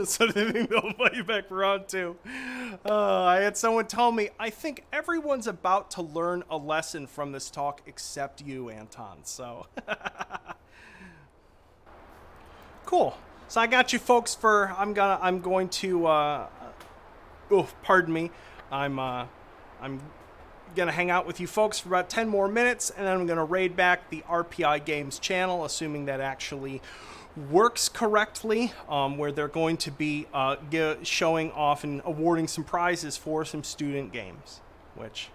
So they think they'll invite you back for round 2. I had someone tell me, I think everyone's about to learn a lesson from this talk except you, Anton. So, cool. So I got you folks for, I'm going to, pardon me. I'm gonna hang out with you folks for about 10 more minutes, and then I'm gonna raid back the RPI Games channel, assuming that actually works correctly, where they're going to be showing off and awarding some prizes for some student games, which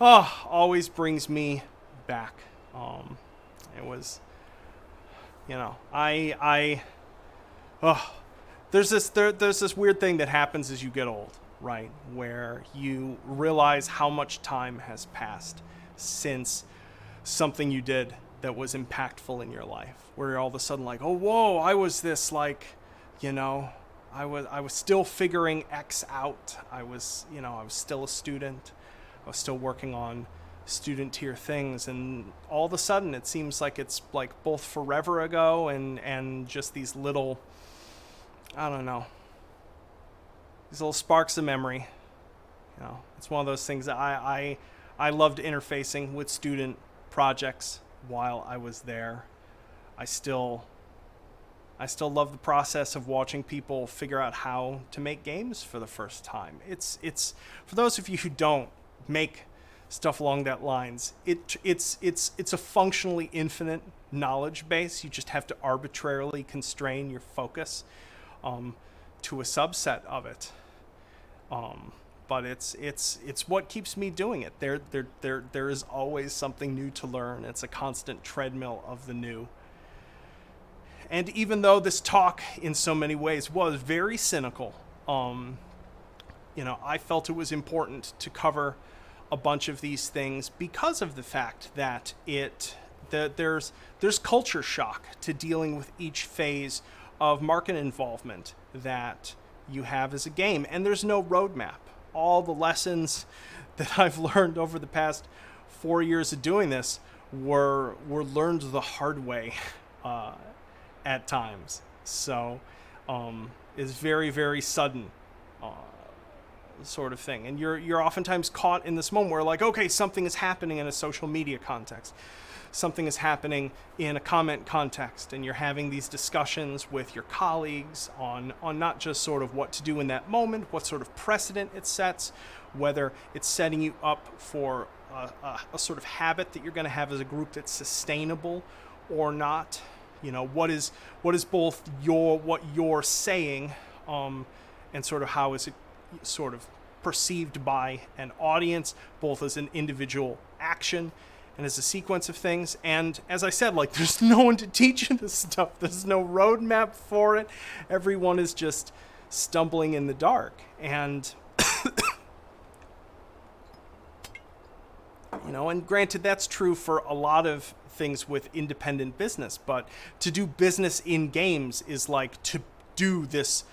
always brings me back. It was, you know, there's this weird thing that happens as you get old, right? Where you realize how much time has passed since something you did that was impactful in your life, where you're all of a sudden like, oh, whoa, I was this, like, you know, I was still figuring X out. I was still a student. I was still working on student tier things. And all of a sudden it seems like it's like both forever ago and just these little, I don't know, these little sparks of memory. You know, it's one of those things that I loved interfacing with student projects while I was there. I still love the process of watching people figure out how to make games for the first time. It's for those of you who don't make stuff along that lines, it's a functionally infinite knowledge base. You just have to arbitrarily constrain your focus. to a subset of it. But it's what keeps me doing it. There is always something new to learn. It's a constant treadmill of the new. And even though this talk in so many ways was very cynical, I felt it was important to cover a bunch of these things because of the fact that there's culture shock to dealing with each phase of market involvement that you have as a game, and there's no roadmap. All the lessons that I've learned over the past 4 years of doing this were learned the hard way at times. So it's very, very sudden sort of thing. And you're oftentimes caught in this moment where, like, okay, something is happening in a social media context. Something is happening in a comment context, and you're having these discussions with your colleagues on not just sort of what to do in that moment, what sort of precedent it sets, whether it's setting you up for a sort of habit that you're going to have as a group that's sustainable or not. What is both what you're saying and sort of how is it sort of perceived by an audience, both as an individual action and as a sequence of things. And as I said, like, there's no one to teach you this stuff. There's no roadmap for it. Everyone is just stumbling in the dark. And, and granted, that's true for a lot of things with independent business, but to do business in games is like to do this,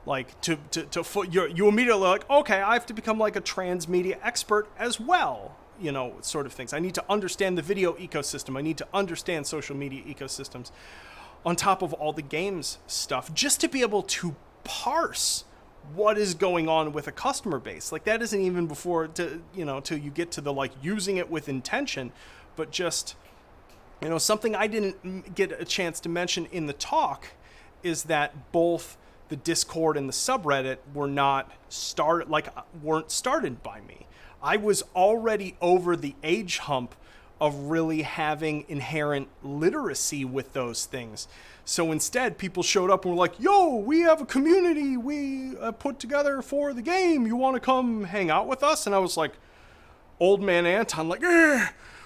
like you immediately like, okay, I have to become like a transmedia expert as well. Sort of things. I need to understand the video ecosystem. I need to understand social media ecosystems on top of all the games stuff, just to be able to parse what is going on with a customer base. Like, that isn't even before till you get to the, like, using it with intention, but just, something I didn't get a chance to mention in the talk is that both the Discord and the subreddit weren't started by me. I was already over the age hump of really having inherent literacy with those things. So instead, people showed up and were like, yo, we have a community we put together for the game. You want to come hang out with us? And I was like, old man Anton, like,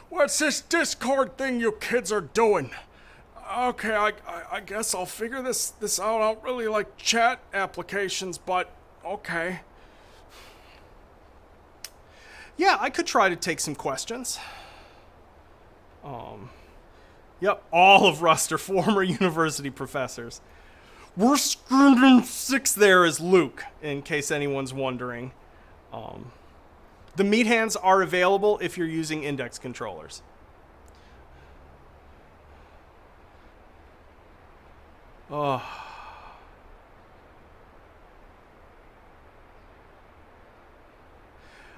what's this Discord thing you kids are doing? Okay, I guess I'll figure this out. I don't really like chat applications, but okay. Yeah, I could try to take some questions. Yep, all of Rust are former university professors. We're screwed 6 there as Luke, in case anyone's wondering. The meat hands are available if you're using index controllers. Oh.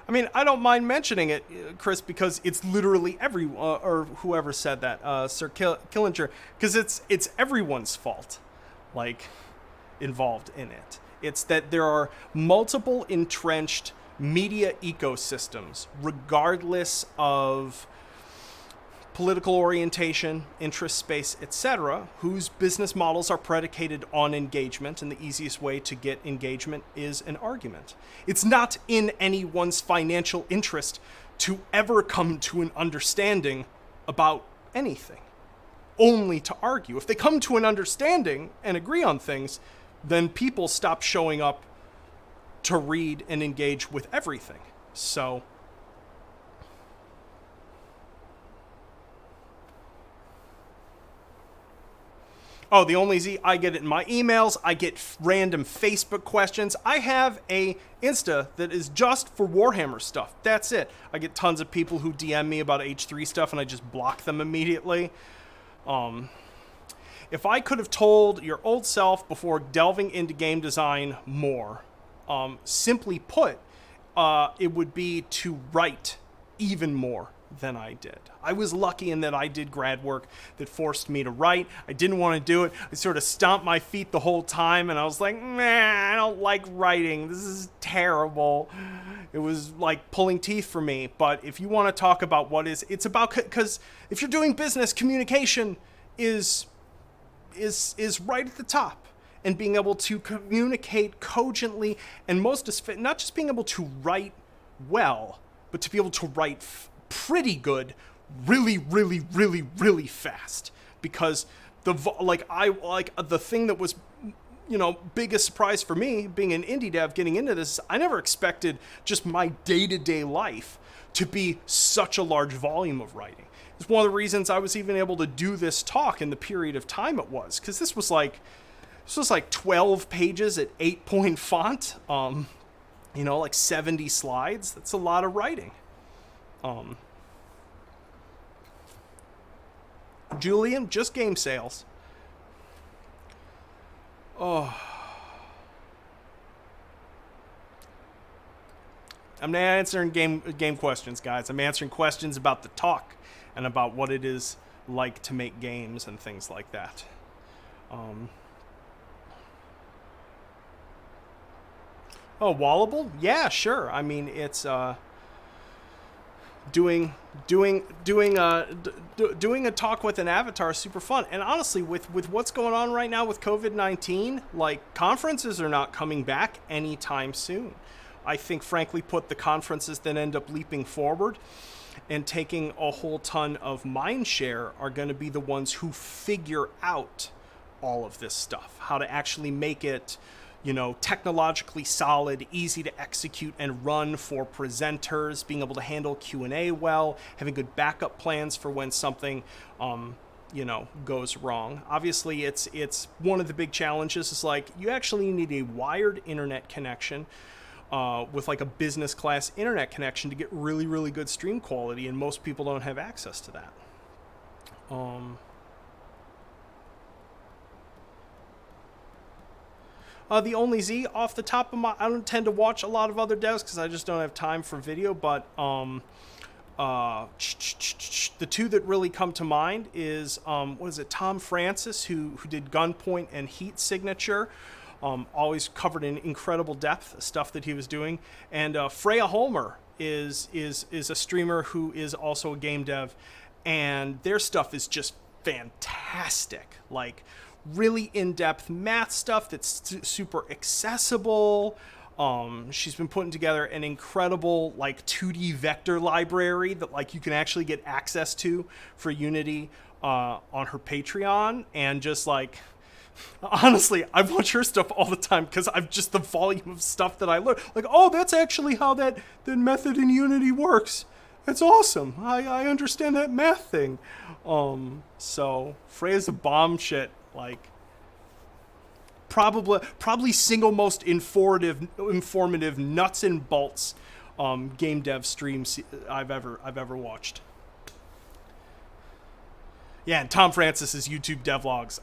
I mean, I don't mind mentioning it, Chris, because it's literally or whoever said that, Sir Killinger, because it's everyone's fault, like, involved in it. It's that there are multiple entrenched media ecosystems, regardless of political orientation, interest space, etc., whose business models are predicated on engagement, and the easiest way to get engagement is an argument. It's not in anyone's financial interest to ever come to an understanding about anything, only to argue. If they come to an understanding and agree on things, then people stop showing up to read and engage with everything. So the only Z, I get it in my emails. I get random Facebook questions. I have a Insta that is just for Warhammer stuff. That's it. I get tons of people who DM me about H3 stuff, and I just block them immediately. If I could have told your old self before delving into game design more, simply put, it would be to write even more than I did. I was lucky in that I did grad work that forced me to write. I didn't want to do it. I sort of stomped my feet the whole time, and I was like, I don't like writing. This is terrible. It was like pulling teeth for me. But if you want to talk about it's about, because if you're doing business, communication is right at the top. and being able to communicate cogently, and not just being able to write well, but to be able to write pretty good, really, really, really, really fast. Because the thing that was, biggest surprise for me being an indie dev getting into this, I never expected just my day-to-day life to be such a large volume of writing. It's one of the reasons I was even able to do this talk in the period of time it was, because this was like 12 pages at 8-point font, like 70 slides. That's a lot of writing. Julian, just game sales. Oh. I'm not answering game questions, guys. I'm answering questions about the talk and about what it is like to make games and things like that. Wallable? Yeah, sure. I mean, it's doing a talk with an avatar is super fun. And honestly, with what's going on right now with COVID-19, like, conferences are not coming back anytime soon. I think, frankly put, the conferences that end up leaping forward and taking a whole ton of mind share are going to be the ones who figure out all of this stuff, how to actually make it, technologically solid, easy to execute and run for presenters, being able to handle Q&A well, having good backup plans for when something, goes wrong. Obviously, it's one of the big challenges is, like, you actually need a wired internet connection with, like, a business class internet connection to get really, really good stream quality, and most people don't have access to that. The only Z off the top of my... I don't tend to watch a lot of other devs because I just don't have time for video, but the two that really come to mind is, Tom Francis, who did Gunpoint and Heat Signature. Always covered in incredible depth stuff that he was doing. And Freya Holmer is a streamer who is also a game dev, and their stuff is just fantastic. Like, really in-depth math stuff that's super accessible. She's been putting together an incredible, like, 2D vector library that, like, you can actually get access to for Unity on her Patreon. And just, like, honestly, I watch her stuff all the time because I've just the volume of stuff that I learn. Like, oh, that's actually how that method in Unity works. It's awesome. I understand that math thing. So Freya's a bomb shit. Like, probably single most informative nuts and bolts game dev streams I've ever watched. Yeah, and Tom Francis's YouTube devlogs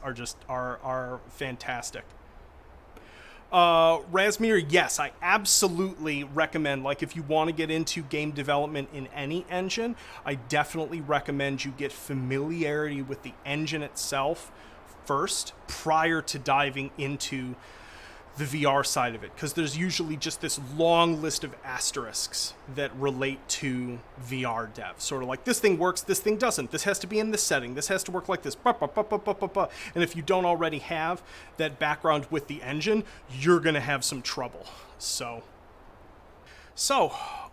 are fantastic. Razmir, yes, I absolutely recommend, like, if you want to get into game development in any engine, I definitely recommend you get familiarity with the engine itself first prior to diving into the VR side of it, because there's usually just this long list of asterisks that relate to VR dev. Sort of like, this thing works, this thing doesn't, this has to be in this setting, this has to work like this, and if you don't already have that background with the engine, you're gonna have some trouble. So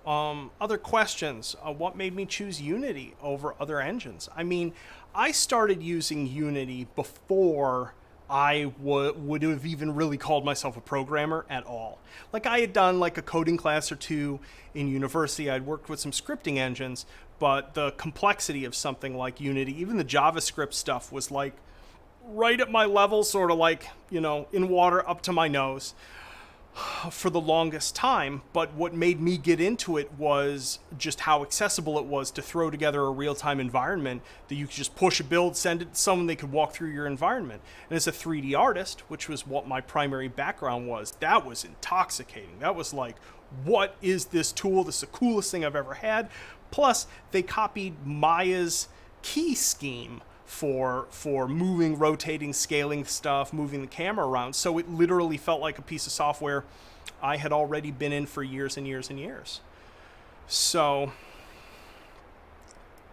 other questions. What made me choose Unity over other engines? I mean, I started using Unity before I would have even really called myself a programmer at all. Like, I had done, like, a coding class or two in university. I'd worked with some scripting engines, but the complexity of something like Unity, even the JavaScript stuff, was, like, right at my level, sort of like, in water up to my nose for the longest time. But what made me get into it was just how accessible it was to throw together a real-time environment that you could just push a build, send it to someone, they could walk through your environment. And as a 3D artist, which was what my primary background was, that was intoxicating. That was like, what is this tool? This is the coolest thing I've ever had. Plus, they copied Maya's key scheme for moving, rotating, scaling stuff, moving the camera around. So it literally felt like a piece of software I had already been in for years and years and years. So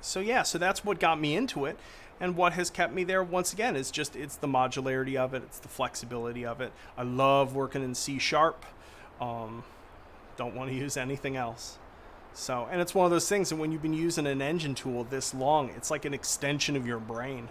that's what got me into it. And what has kept me there, once again, is just it's the modularity of it, it's the flexibility of it. I love working in C#. Don't want to use anything else. So, and it's one of those things that when you've been using an engine tool this long, it's like an extension of your brain.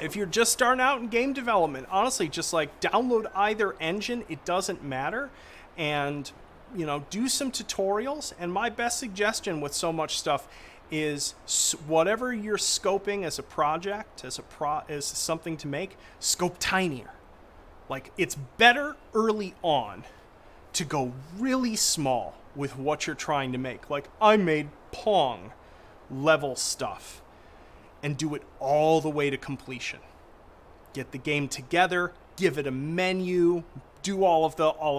If you're just starting out in game development, honestly, just like download either engine, it doesn't matter. And, you know, do some tutorials. And my best suggestion with so much stuff is whatever you're scoping as a project, as something to make, scope tinier. Like, it's better early on to go really small with what you're trying to make. Like, I made Pong level stuff and do it all the way to completion. Get the game together, give it a menu, do all of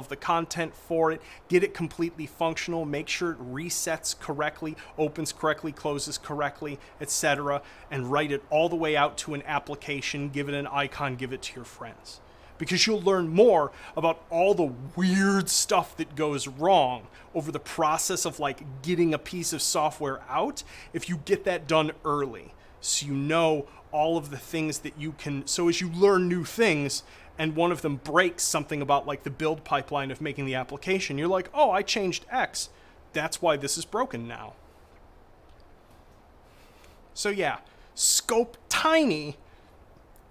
the content for it, get it completely functional, make sure it resets correctly, opens correctly, closes correctly, etc., and write it all the way out to an application, give it an icon, give it to your friends. Because you'll learn more about all the weird stuff that goes wrong over the process of like getting a piece of software out if you get that done early. So you know all of the things that you can, so as you learn new things and one of them breaks something about like the build pipeline of making the application, you're like, oh, I changed X. That's why this is broken now. So yeah, scope tiny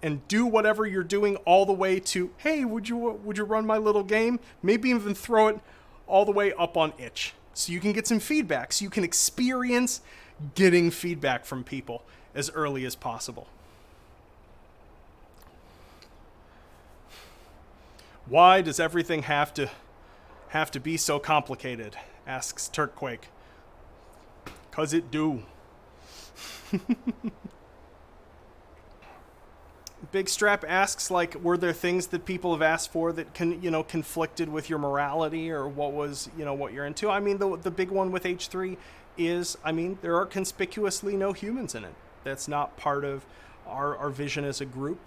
and do whatever you're doing all the way to, hey, would you run my little game? Maybe even throw it all the way up on itch so you can get some feedback, so you can experience getting feedback from people as early as possible. Why does everything have to be so complicated? Asks Turkquake. 'Cause it do. Big Strap asks, like, were there things that people have asked for that conflicted with your morality or what was, what you're into? I mean, the big one with H3 is, there are conspicuously no humans in it. That's not part of our vision as a group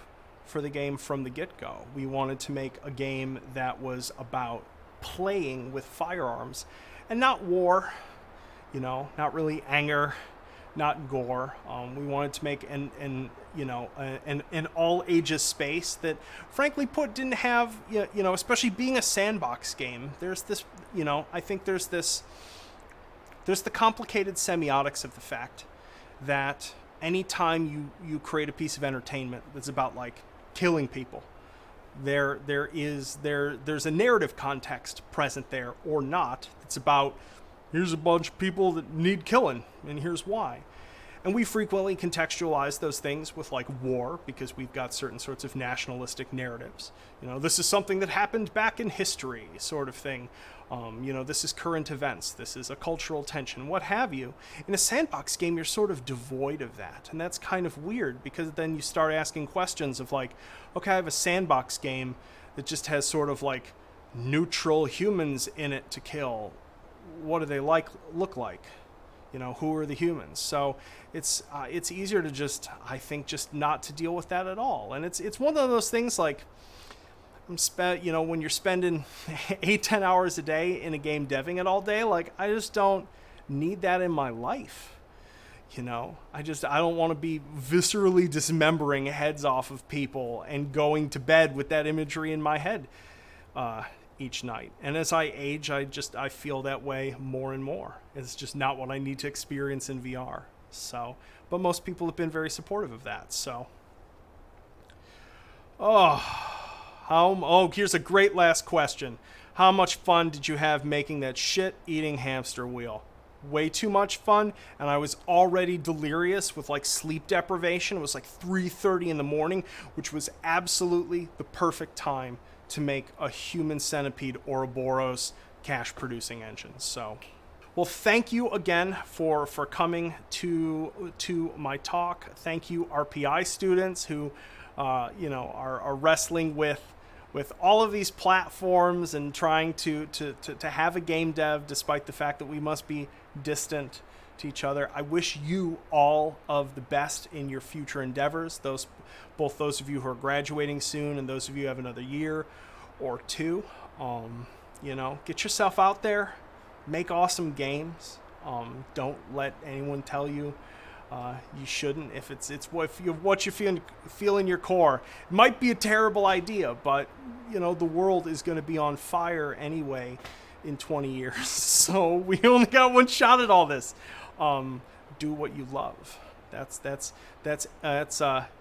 for the game from the get-go. We wanted to make a game that was about playing with firearms and not war, not really anger, not gore. We wanted to make an all ages space that, frankly put, didn't have, especially being a sandbox game. There's this, I think there's the complicated semiotics of the fact that anytime you create a piece of entertainment that's about like killing people, there's a narrative context present there or not. It's about, here's a bunch of people that need killing, and here's why. And we frequently contextualize those things with like war, because we've got certain sorts of nationalistic narratives. This is something that happened back in history, sort of thing. This is current events. This is a cultural tension, what have you. In a sandbox game, you're sort of devoid of that. And that's kind of weird, because then you start asking questions of like, okay, I have a sandbox game that just has sort of like neutral humans in it to kill. What do they look like? Who are the humans? So it's easier to just not to deal with that at all. And it's one of those things like, when you're spending 8-10 hours a day in a game deving it all day, like, I just don't need that in my life. I don't want to be viscerally dismembering heads off of people and going to bed with that imagery in my head each night. And as I age, I feel that way more and more. It's just not what I need to experience in VR. So, but most people have been very supportive of that. So, here's a great last question. How much fun did you have making that shit-eating hamster wheel? Way too much fun, and I was already delirious with like sleep deprivation. It was like 3:30 in the morning, which was absolutely the perfect time to make a human centipede Ouroboros cash-producing engine. So, well, thank you again for coming to my talk. Thank you, RPI students who are wrestling with all of these platforms and trying to have a game dev despite the fact that we must be distant to each other. I wish you all of the best in your future endeavors, both those of you who are graduating soon and those of you who have another year or two. Get yourself out there, make awesome games. Don't let anyone tell you you shouldn't. If it's what you feel in your core. It might be a terrible idea, but the world is going to be on fire anyway in 20 years. So we only got one shot at all this. Do what you love. That's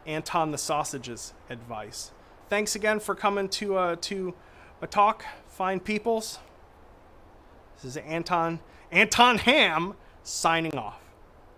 Anton the Sausage's advice. Thanks again for coming to a talk, fine peoples. This is Anton Ham signing off.